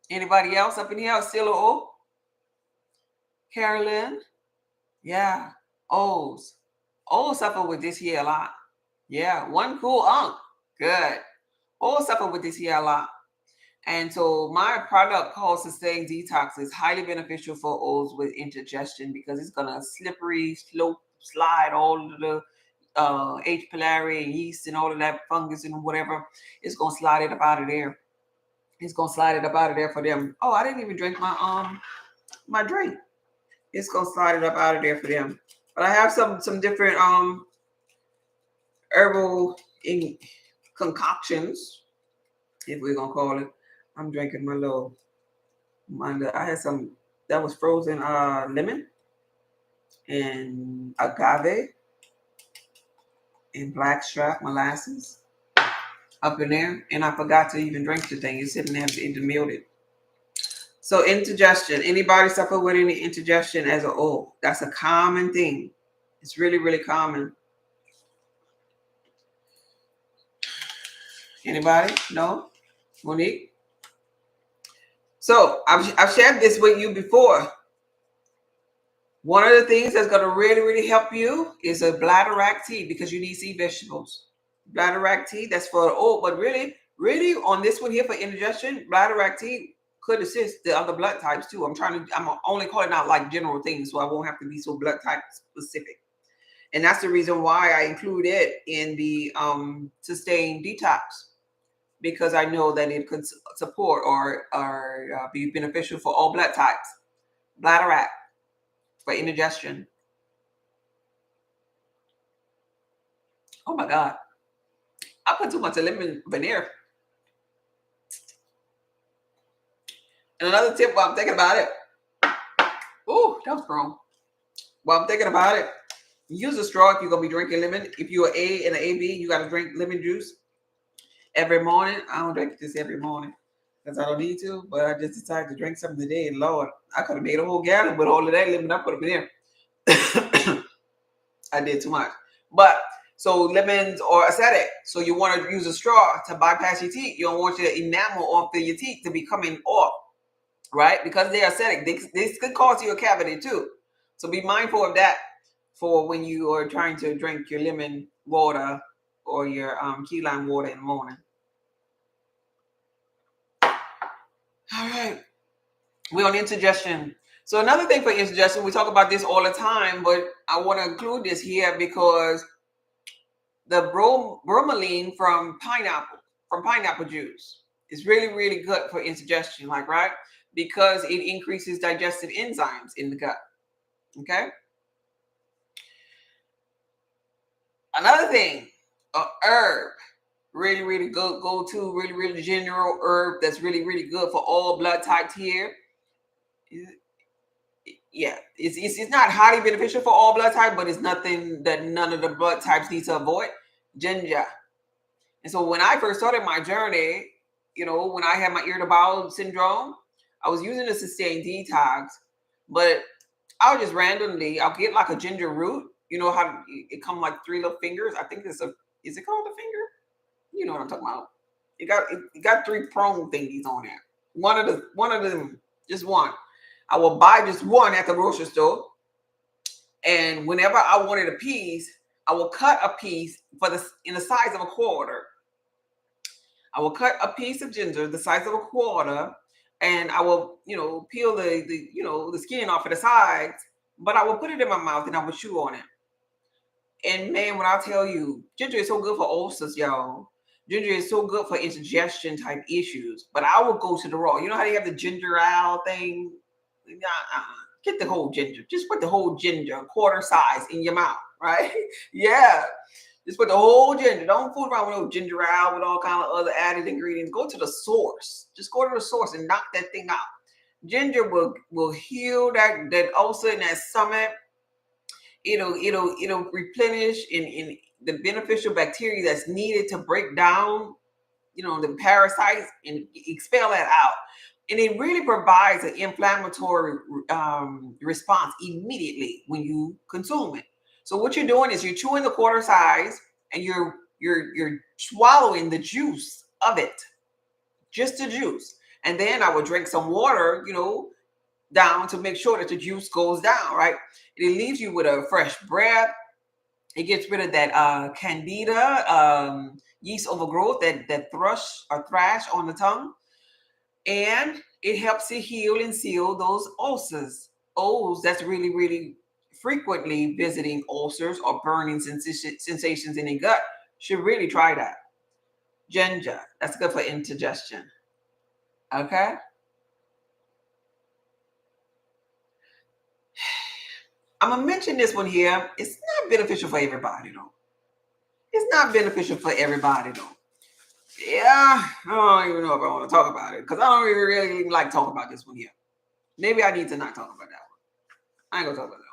Anybody else up in here? Still an O? Carolyn? Yeah. O's. O's suffer with this here a lot. Yeah. One cool unk. Good. O's suffer with this here a lot. And so my product called Sustain Detox is highly beneficial for O's with indigestion, because it's gonna slippery slope slide all of the H. pylori and yeast and all of that fungus and whatever. It's gonna slide it up out of there. It's gonna slide it up out of there for them. Oh, I didn't even drink my drink. It's gonna slide it up out of there for them. But I have some different herbal concoctions, if we're gonna call it. I'm drinking I had some that was frozen lemon and agave and blackstrap molasses up in there, and I forgot to even drink the thing. It's sitting there intermilled. So indigestion. Anybody suffer with any indigestion as a whole? That's a common thing. It's really, really common. Anybody? No? Monique? So I've shared this with you before. One of the things that's going to really, really help you is a bladderwrack tea, because you need sea vegetables. Bladderwrack tea, that's for but really, really on this one here for indigestion, bladderwrack tea could assist the other blood types too. I'm only calling out like general things, so I won't have to be so blood type specific. And that's the reason why I include it in the Sustain Detox, because I know that it could support or be beneficial for all blood types. Bladderwrack for indigestion. Oh my God. I put too much lemon veneer. And another tip while I'm thinking about it. Ooh, that was strong. While I'm thinking about it, use a straw if you're going to be drinking lemon. If you're an A and an AB, you got to drink lemon juice every morning. I don't drink this every morning because I don't need to, but I just decided to drink something today. And Lord, I could have made a whole gallon with all of that lemon I put up in there. I did too much. But so lemons or acidic. So you want to use a straw to bypass your teeth. You don't want your enamel off of your teeth to be coming off, right? Because they're acidic. This could cause you a cavity too. So be mindful of that for when you are trying to drink your lemon water or your key lime water in the morning. All right. We're on indigestion. So another thing for indigestion, we talk about this all the time, but I want to include this here because the bromelain from pineapple juice is really, really good for indigestion, like, right? Because it increases digestive enzymes in the gut. Okay. Another thing, a herb, really, really good go-to, really, really general herb that's really, really good for all blood types here. Yeah, it's not highly beneficial for all blood types, but it's nothing that none of the blood types need to avoid. Ginger. And so when I first started my journey, when I had my irritable bowel syndrome, I was using a Sustain Detox, but I'll just randomly, I'll get like a ginger root. You know how it comes like 3 little fingers? I think is it called a finger? You know what I'm talking about. It got 3 prong thingies on there. One of them, just one. I will buy just one at the grocery store, And whenever I wanted a piece, I will cut a piece in the size of a quarter. I will cut a piece of ginger the size of a quarter, and I will, peel the skin off of the sides, but I will put it in my mouth and I will chew on it. And man, when I tell you, ginger is so good for ulcers, y'all. Ginger is so good for indigestion type issues. But I will go to the raw. You know how they have the ginger ale thing? Get the whole ginger. Just put the whole ginger, quarter size, in your mouth, right? Yeah. Just put the whole ginger. Don't fool around with no ginger ale with all kind of other added ingredients. Go to the source. Just go to the source and knock that thing out. Ginger will heal that ulcer in that stomach. It'll replenish in the beneficial bacteria that's needed to break down the parasites and expel that out. And it really provides an inflammatory response immediately when you consume it. So what you're doing is you're chewing the quarter size and you're swallowing the juice of it, just the juice. And then I would drink some water, down to make sure that the juice goes down, right? It leaves you with a fresh breath. It gets rid of that candida, yeast overgrowth, that thrash on the tongue. And it helps to heal and seal those ulcers. That's really, really frequently visiting ulcers or burning sensations in the gut should really try that. Ginger, that's good for indigestion. Okay? I'm going to mention this one here. It's not beneficial for everybody, though. It's not beneficial for everybody, though. Yeah, I don't even know if I want to talk about it because I don't really even like talking about this one here. Maybe I need to not talk about that one. I ain't going to talk about that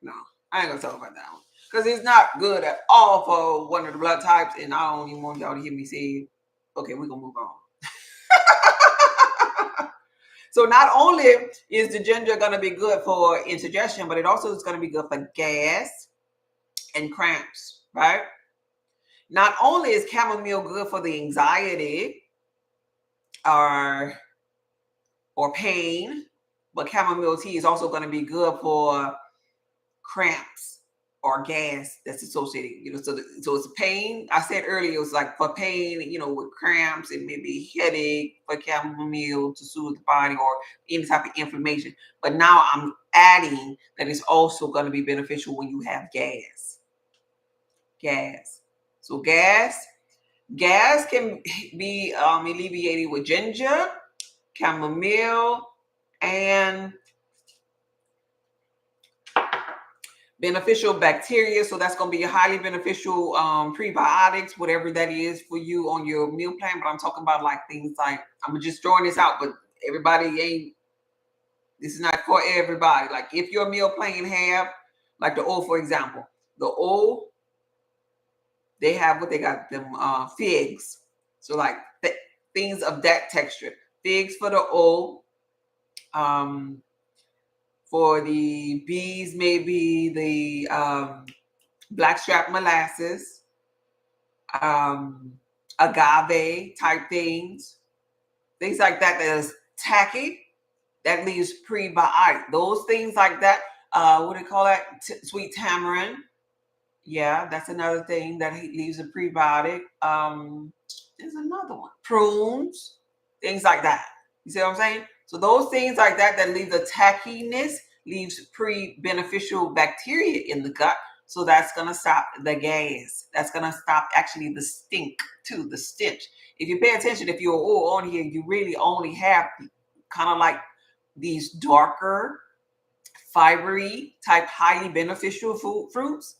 one. No, I ain't going to talk about that one because it's not good at all for one of the blood types, and I don't even want y'all to hear me say, okay, we're going to move on. So not only is the ginger going to be good for indigestion, but it also is going to be good for gas and cramps, right? Not only is chamomile good for the anxiety or pain, but chamomile tea is also going to be good for cramps or gas that's associated. So it's pain. I said earlier, it was like for pain, with cramps and maybe headache for chamomile to soothe the body or any type of inflammation. But now I'm adding that it's also going to be beneficial when you have gas. So gas can be alleviated with ginger, chamomile, and beneficial bacteria. So that's going to be highly beneficial prebiotics, whatever that is for you on your meal plan. But I'm talking about like things like, I'm just throwing this out, but this is not for everybody. Like if your meal plan have, like the O, for example, the O, they have what they got them figs. So like things of that texture. Figs for the O. For the B's, maybe the blackstrap molasses, agave type things like that is tacky, that leaves prebiotic. Those things like that, what do they call that? Sweet tamarind. Yeah, that's another thing that leaves a prebiotic. There's another one. Prunes, things like that. You see what I'm saying? So those things like that leave the tackiness, leaves beneficial bacteria in the gut. So that's going to stop the gas. That's going to stop actually the stink too, the stench. If you pay attention, if you're on here, you really only have kind of like these darker, fibery type, highly beneficial fruits,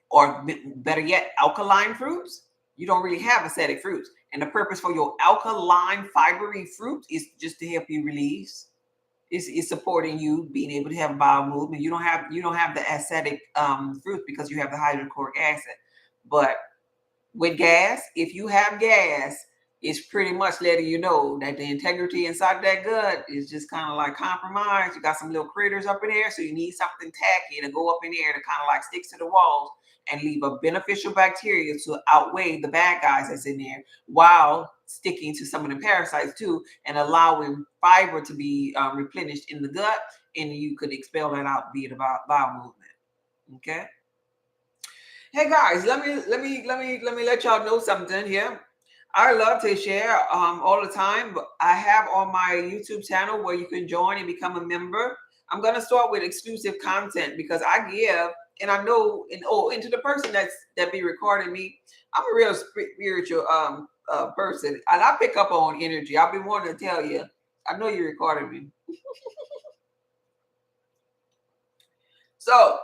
or better yet, alkaline fruits. You don't really have acidic fruits. And the purpose for your alkaline, fibery fruit is just to help you release. It's supporting you being able to have bowel movement. You don't have the acidic fruit because you have the hydrochloric acid. But with gas, if you have gas, it's pretty much letting you know that the integrity inside that gut is just kind of like compromised. You got some little critters up in there, so you need something tacky to go up in there to kind of like stick to the walls and leave a beneficial bacteria to outweigh the bad guys that's in there, while sticking to some of the parasites too, and allowing fiber to be replenished in the gut, and you could expel that out via the bowel movement. Okay. Hey guys, let y'all know something here. I love to share all the time, but I have on my YouTube channel where you can join and become a member. I'm gonna start with exclusive content because I give, and I know, and to the person that be recording me, I'm a real spiritual person, and I pick up on energy. I've been wanting to tell you, I know you're recording me. So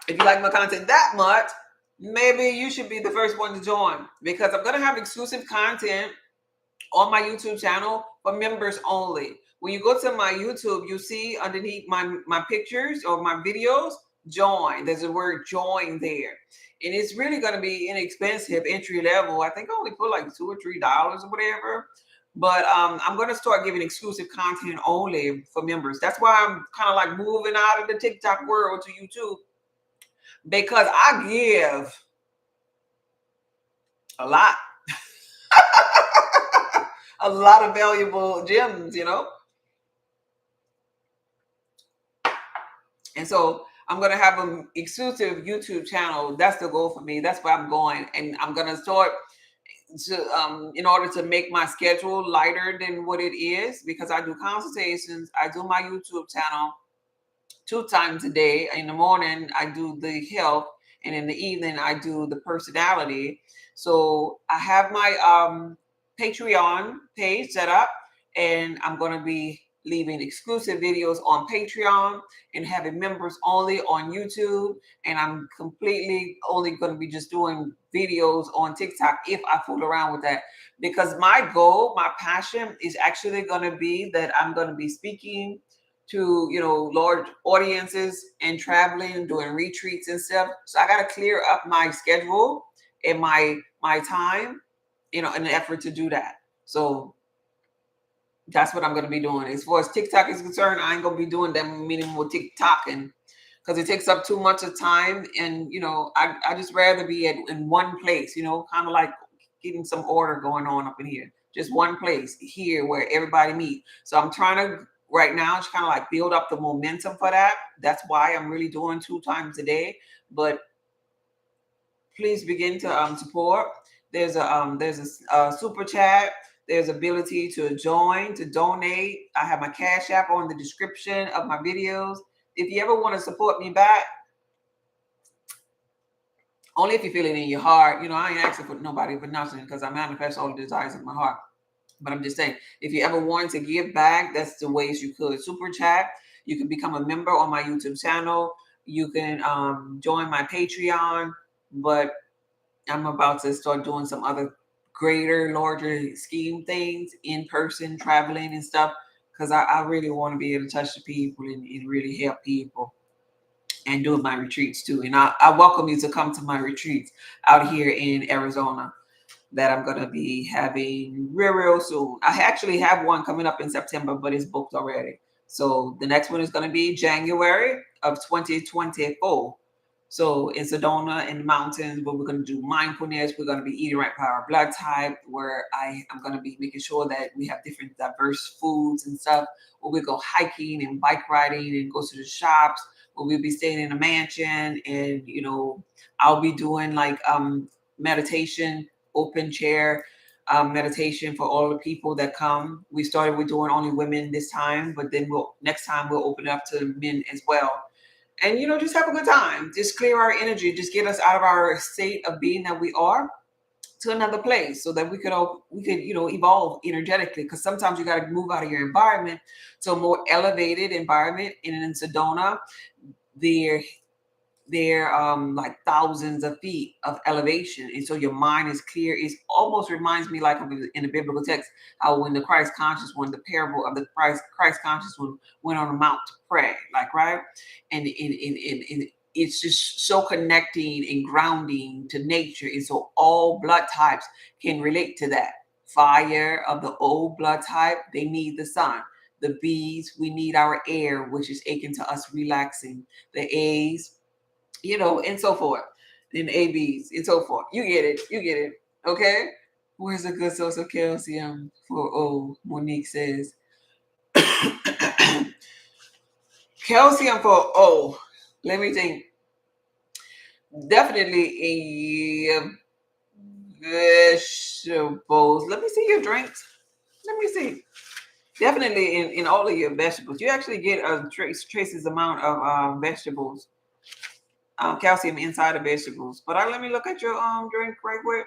if you like my content that much, maybe you should be the first one to join because I'm going to have exclusive content on my YouTube channel for members only. When you go to my YouTube, you see underneath my pictures or my videos, join. There's a word join there. And it's really going to be inexpensive, entry level. I think I only put like $2 or $3 or whatever. But I'm going to start giving exclusive content only for members. That's why I'm kind of like moving out of the TikTok world to YouTube because I give a lot, a lot of valuable gems, you know. And so I'm gonna have an exclusive YouTube channel. That's the goal for me. That's where I'm going, and I'm gonna start to in order to make my schedule lighter than what it is because I do consultations. I do my YouTube channel 2 times a day. In the morning, I do the health, and in the evening, I do the personality. So I have my Patreon page set up, and I'm going to be leaving exclusive videos on Patreon and having members only on YouTube. And I'm completely only going to be just doing videos on TikTok if I fool around with that. Because my goal, my passion is actually going to be that I'm going to be speaking to large audiences and traveling, doing retreats and stuff. So I got to clear up my schedule and my time, in an effort to do that. So that's what I'm going to be doing. As far as TikTok is concerned, I ain't going to be doing that minimal TikToking because it takes up too much of time. And I just rather be in one place. Kind of like getting some order going on up in here. Just one place here where everybody meet. So I'm trying to right now just kind of like build up the momentum for that. That's why I'm really doing 2 times a day. But please begin to support. There's a super chat. There's ability to join, to donate. I have my Cash App on the description of my videos. If you ever want to support me back, only if you feel it in your heart. I ain't asking for nobody for nothing because I manifest all the desires of my heart. But I'm just saying, if you ever want to give back, that's the ways you could. Super chat. You can become a member on my YouTube channel. You can join my Patreon. But I'm about to start doing some other greater, larger scheme things in person, traveling and stuff, because I really want to be able to touch the people and really help people and doing my retreats too. And I welcome you to come to my retreats out here in Arizona that I'm going to be having real soon. I actually have one coming up in September, but it's booked already. So the next one is going to be January of 2024. So in Sedona in the mountains, where we're going to do mindfulness, we're going to be eating right by our blood type, where I am going to be making sure that we have different diverse foods and stuff, where we go hiking and bike riding and go to the shops, where we'll be staying in a mansion. And, I'll be doing like meditation, open chair meditation for all the people that come. We started with doing only women this time, but then next time we'll open it up to men as well. And just have a good time. Just clear our energy. Just get us out of our state of being that we are to another place, so that we could evolve energetically. Because sometimes you got to move out of your environment to a more elevated environment. And in Sedona, they're like thousands of feet of elevation, and so your mind is clear. It almost reminds me like of in the biblical text how when the Christ conscious one, the parable of the Christ conscious one, went on a mount to pray, like, right? And it's just so connecting and grounding to nature, and so all blood types can relate to that. Fire of the old blood type, they need the sun. The B's, we need our air, which is akin to us relaxing. The A's, and so forth. Then ABs and so forth. You get it. You get it. Okay? Where's a good source of calcium for O? Monique says. Calcium for O. Let me think. Definitely in vegetables. Let me see your drinks. Let me see. Definitely in all of your vegetables. You actually get a traces amount of vegetables, calcium inside of vegetables. But let me look at your drink right quick.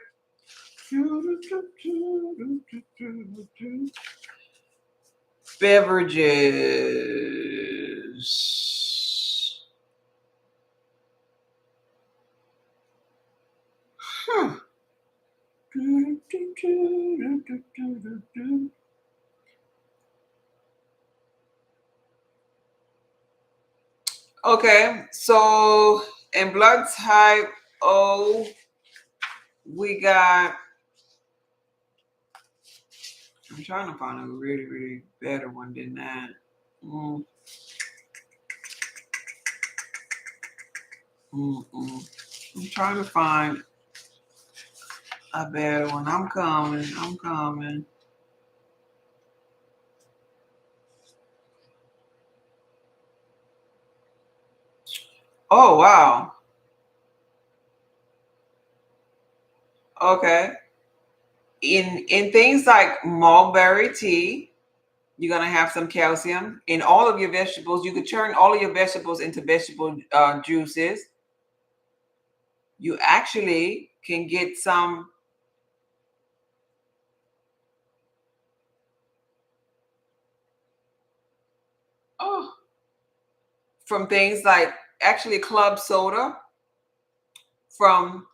Beverages. Huh. Okay, so in blood type O, we got. I'm trying to find a really, really better one than that. Mm, I'm trying to find a better one. I'm coming. I'm coming. Oh wow. Okay. In things like mulberry tea, you're gonna have some calcium. In all of your vegetables, you could turn all of your vegetables into vegetable juices. You actually can get some oh, from things like actually club soda, from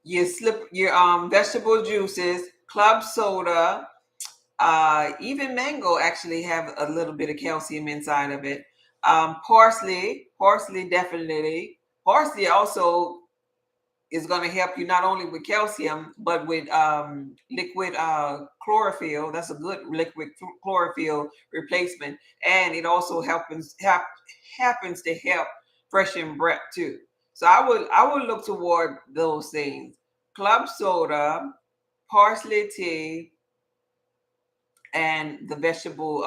your vegetable juices, club soda, even mango actually have a little bit of calcium inside of it. Parsley definitely. Parsley also is going to help you not only with calcium but with liquid chlorophyll. That's a good liquid chlorophyll replacement, and it also happens to help freshen breath too. So I would look toward those things: club soda, parsley tea, and the vegetable.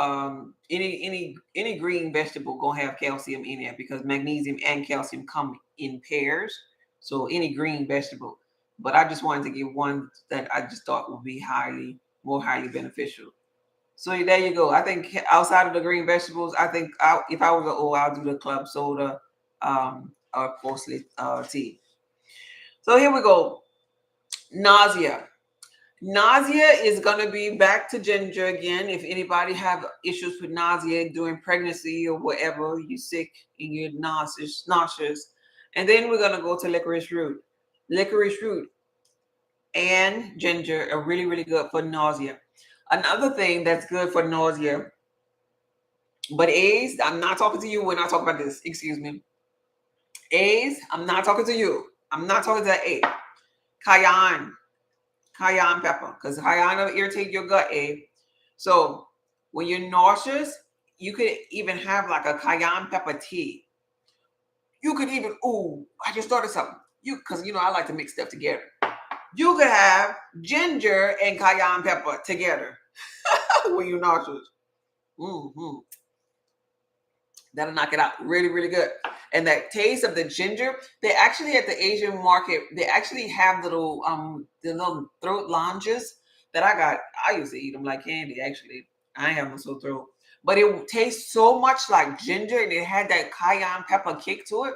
Any green vegetable gonna have calcium in it because magnesium and calcium come in pairs. So any green vegetable. But I just wanted to give one that I just thought would be more highly beneficial. So there you go. I think outside of the green vegetables, I think if I was I'll do the club soda, or parsley tea. So here we go. Nausea. Nausea is going to be back to ginger again. If anybody have issues with nausea during pregnancy or whatever, you sick and you're nauseous. And then we're going to go to licorice root. Licorice root and ginger are really, really good for nausea. Another thing that's good for nausea, but A's, I'm not talking to you when I talk about this. Excuse me. A's, I'm not talking to you. I'm not talking to that A. Cayenne. Cayenne pepper, because cayenne will irritate your gut, So when you're nauseous, you could even have like a cayenne pepper tea. You could even, I just thought of something. Because I like to mix stuff together. You could have ginger and cayenne pepper together when you're nauseous. Mm-hmm. That'll knock it out really, really good. And that taste of the ginger, they actually at the Asian market, they actually have the little throat lozenges that I got. I used to eat them like candy, actually. I have a sore throat. But it tastes so much like ginger and it had that cayenne pepper kick to it.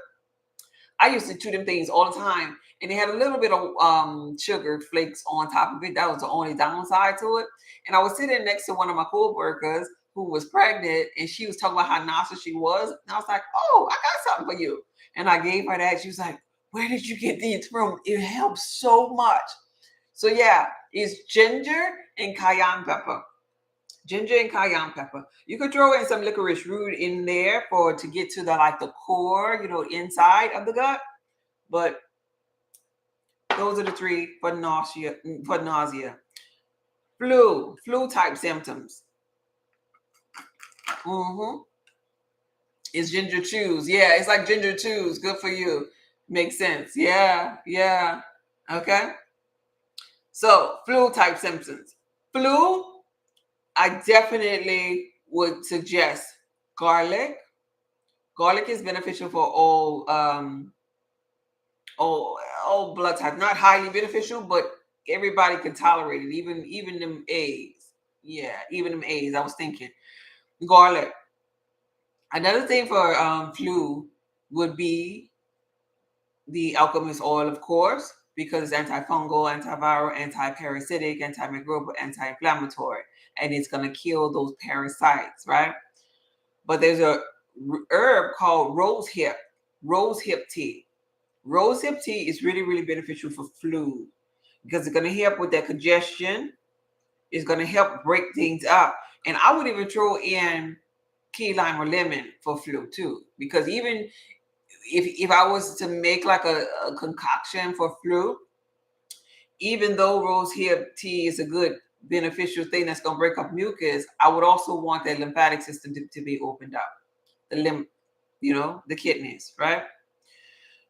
I used to chew them things all the time, and they had a little bit of sugar flakes on top of it. That was the only downside to it. And I was sitting next to one of my coworkers who was pregnant, and she was talking about how nauseous she was. And I was like, "Oh, I got something for you." And I gave her that. She was like, "Where did you get these from? It helps so much." So yeah, it's ginger and cayenne pepper. Ginger and cayenne pepper. You could throw in some licorice root in there to get to the core, inside of the gut. But those are the three for nausea. Flu type symptoms. Mm-hmm. It's ginger chews. Yeah, it's like ginger chews. Good for you. Makes sense. Yeah, yeah. Okay. So flu type symptoms. Flu, I definitely would suggest garlic, Garlic is beneficial for all blood types. Not highly beneficial, but everybody can tolerate it. Even them A's. Yeah, even them A's. I was thinking garlic. Another thing for flu would be the alchemist oil, of course, because it's antifungal, antiviral, anti-parasitic, antimicrobial, anti-inflammatory, and it's going to kill those parasites, right? But there's a herb called rosehip tea. Rosehip tea is really, really beneficial for flu because it's going to help with that congestion. It's going to help break things up. And I would even throw in key lime or lemon for flu too, because even if I was to make like a concoction for flu, even though rose hip tea is a good beneficial thing that's going to break up mucus, I would also want that lymphatic system to be opened up, the the kidneys, right?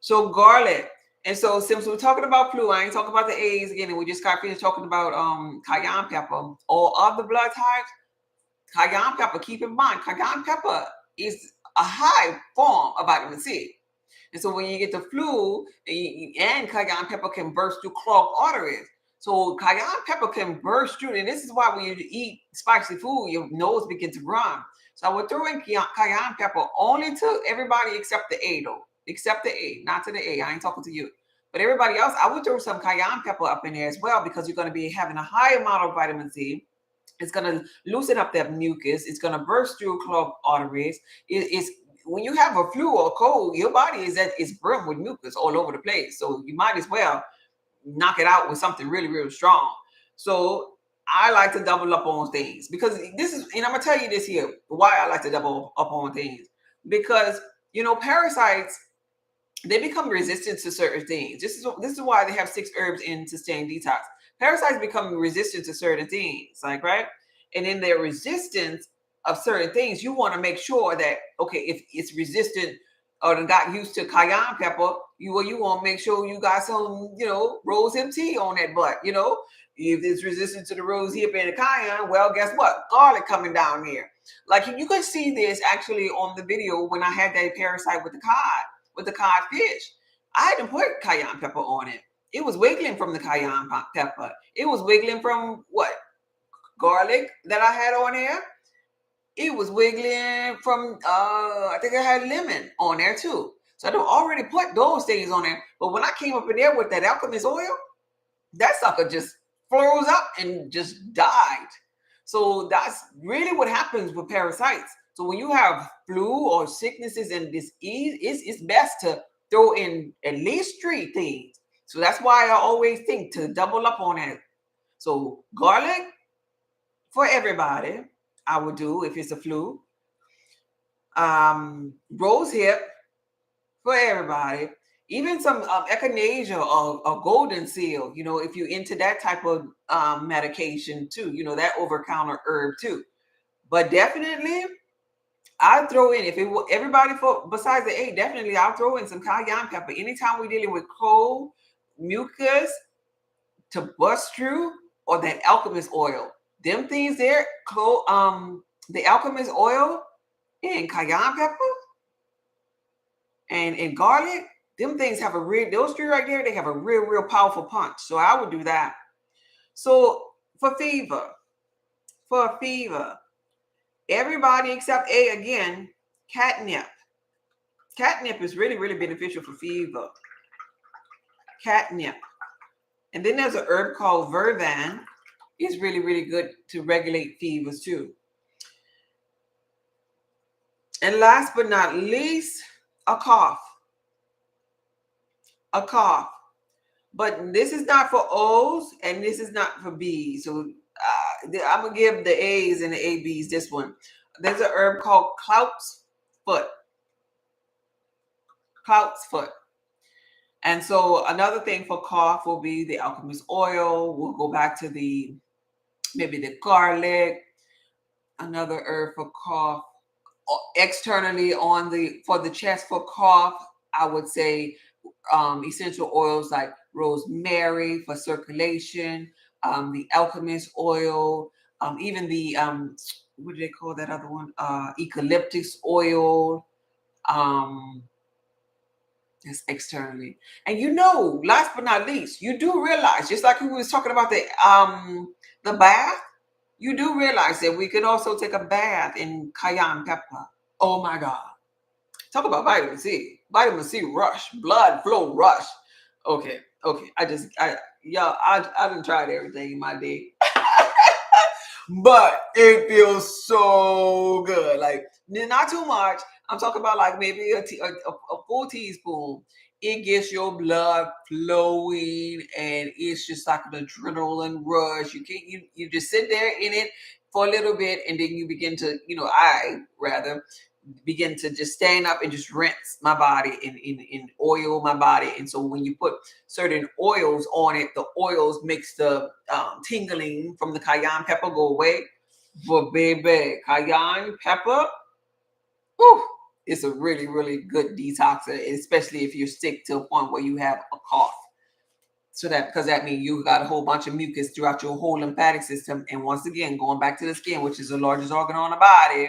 So garlic. And so since we're talking about flu, I ain't talking about the A's again, and we just got finished talking about cayenne pepper. All other blood types, cayenne pepper, keep in mind, cayenne pepper is a high form of vitamin C. And so when you get the flu, and cayenne pepper can burst through clogged arteries. So cayenne pepper can burst through, and this is why when you eat spicy food, your nose begins to run. So I would throw in cayenne pepper only to everybody except the A though. Except the A, not to the A. I ain't talking to you. But everybody else, I would throw some cayenne pepper up in there as well because you're going to be having a high amount of vitamin C. It's going to loosen up that mucus. It's going to burst through clogged arteries. It's when you have a flu or a cold, your body is brimmed with mucus all over the place. So you might as well knock it out with something really, really strong. So I like to double up on things because this is, and I'm gonna tell you this here, why I like to double up on things. Because parasites, they become resistant to certain things. This is why they have 6 herbs in sustained detox. Parasites become resistant to certain things, like right, and in their resistance of certain things, you want to make sure that okay, if it's resistant or got used to cayenne pepper, you want to make sure you got some rose hip tea on that butt. If it's resistant to the rose hip and the cayenne, well, guess what? Garlic coming down there. Like you could see this actually on the video when I had that parasite with the codfish. I didn't put cayenne pepper on it. It was wiggling from the cayenne pepper. It was wiggling from what? Garlic that I had on there. It was wiggling from, I think I had lemon on there too. So I already put those things on there. But when I came up in there with that alchemist oil, that sucker just froze up and just died. So that's really what happens with parasites. So when you have flu or sicknesses and disease, it's best to throw in at least 3 things. So that's why I always think to double up on it. So garlic for everybody, I would do if it's a flu. Rose hip for everybody. Even some echinacea or golden seal, if you're into that type of medication too, that over-counter herb too. But definitely, I'll throw in, if it will, everybody for besides the 8, definitely I'll throw in some cayenne pepper. Anytime we're dealing with cold, mucus to bust through, or that alchemist oil. Them things there, the alchemist oil and cayenne pepper and garlic, them things have those 3 right there, they have a real, real powerful punch. So I would do that. So for fever, everybody except A again, catnip. Catnip is really, really beneficial for fever. Catnip. And then there's a herb called vervan. It's really, really good to regulate fevers too. And last but not least, a cough. A cough. But this is not for O's and this is not for B's. So I'm going to give the A's and the AB's this one. There's a herb called clout's foot. Clout's foot. And so another thing for cough will be the alchemist oil. We'll go back to maybe the garlic. Another herb for cough. Externally for the chest for cough, I would say essential oils like rosemary for circulation, the alchemist oil, even the what do they call that other one? Eucalyptus oil. That's externally. And last but not least, you do realize, just like we was talking about the bath, you do realize that we could also take a bath in cayenne pepper. Oh my God. Talk about vitamin C. Vitamin C rush, blood flow rush. Okay, okay. I done tried everything in my day. But it feels so good. Like, not too much. I'm talking about like maybe a full teaspoon. It gets your blood flowing, and it's just like an adrenaline rush. You just sit there in it for a little bit, and then you begin to, I rather begin to just stand up and just rinse my body and oil my body. And so when you put certain oils on it, the oils makes the tingling from the cayenne pepper go away. But baby, cayenne pepper, whew, it's a really, really good detoxer, especially if you're sick to a point where you have a cough. So because that means you got a whole bunch of mucus throughout your whole lymphatic system. And once again, going back to the skin, which is the largest organ on the body,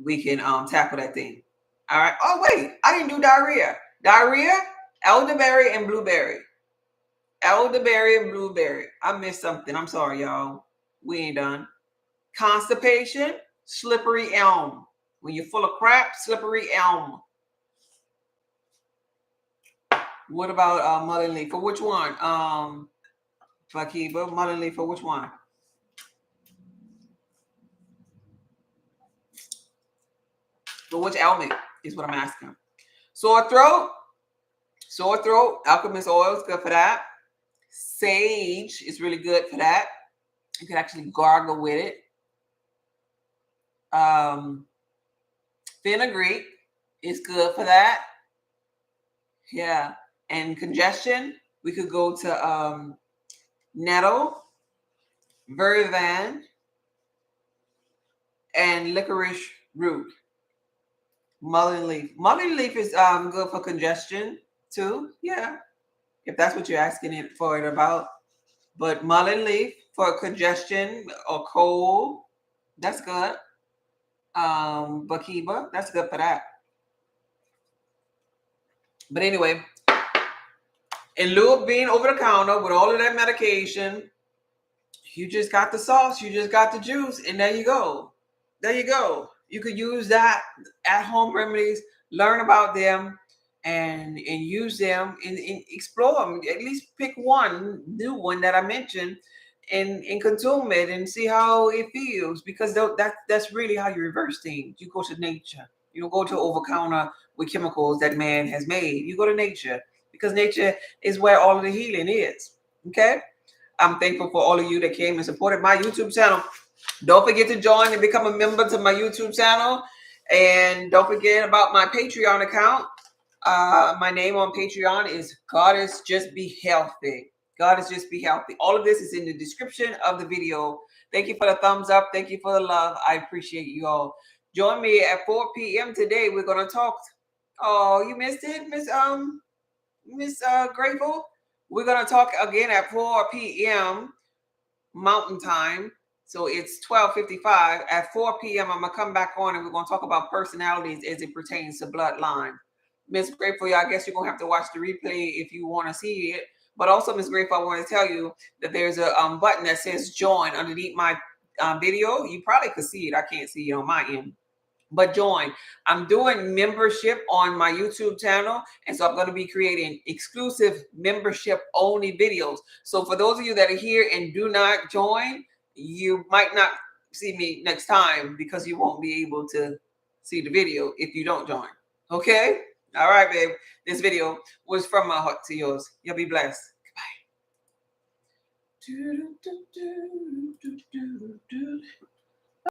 we can tackle that thing. All right. Oh, wait, I didn't do diarrhea. Diarrhea, elderberry and blueberry. Elderberry and blueberry. I missed something. I'm sorry, y'all. We ain't done. Constipation, slippery elm. When you're full of crap, slippery elm. What about mullein leaf? For which one? Fakiba, mullein leaf for which one? For which ailment is what I'm asking. Sore throat. Sore throat, alchemist oil is good for that. Sage is really good for that. You can actually gargle with it. Fenugreek is good for that. Yeah. And congestion, we could go to nettle, vervain, and licorice root. Mullein leaf. Mullein leaf is good for congestion too. Yeah. If that's what you're asking it for it about. But mullein leaf for congestion or cold, that's good. Bakiba, that's good for that. But anyway, in lieu of being over the counter with all of that medication, you just got the sauce, you just got the juice, and there you go. There you go. You could use that at home remedies, learn about them, and use them and explore them. At least pick one new one that I mentioned and consume it and see how it feels, because that's really how you reverse things. You go to nature. You don't go to over counter with chemicals that man has made. You go to nature, because nature is where all of the healing is. Okay. I'm thankful for all of you that came and supported my YouTube channel. Don't forget to join and become a member to my YouTube channel. And don't forget about my Patreon account. My name on Patreon is Goddess Just Be Healthy. Goddess Just Be Healthy. All of this is in the description of the video. Thank you for the thumbs up. Thank you for the love. I appreciate you all. Join me at 4 p.m. today. We're going to talk. Oh, you missed it, Miss Grateful? We're going to talk again at 4 p.m. Mountain Time. So it's 12:55. At 4 p.m., I'm going to come back on and we're going to talk about personalities as it pertains to bloodline. Miss Grateful, I guess you're going to have to watch the replay if you want to see it. But also, Miss Grateful, I want to tell you that there's a button that says join underneath my video. You probably could see it. I can't see it on my end. But join. I'm doing membership on my YouTube channel. And so I'm going to be creating exclusive membership only videos. So for those of you that are here and do not join, you might not see me next time, because you won't be able to see the video if you don't join. Okay? All right, babe. This video was from my heart to yours. You'll be blessed. Goodbye.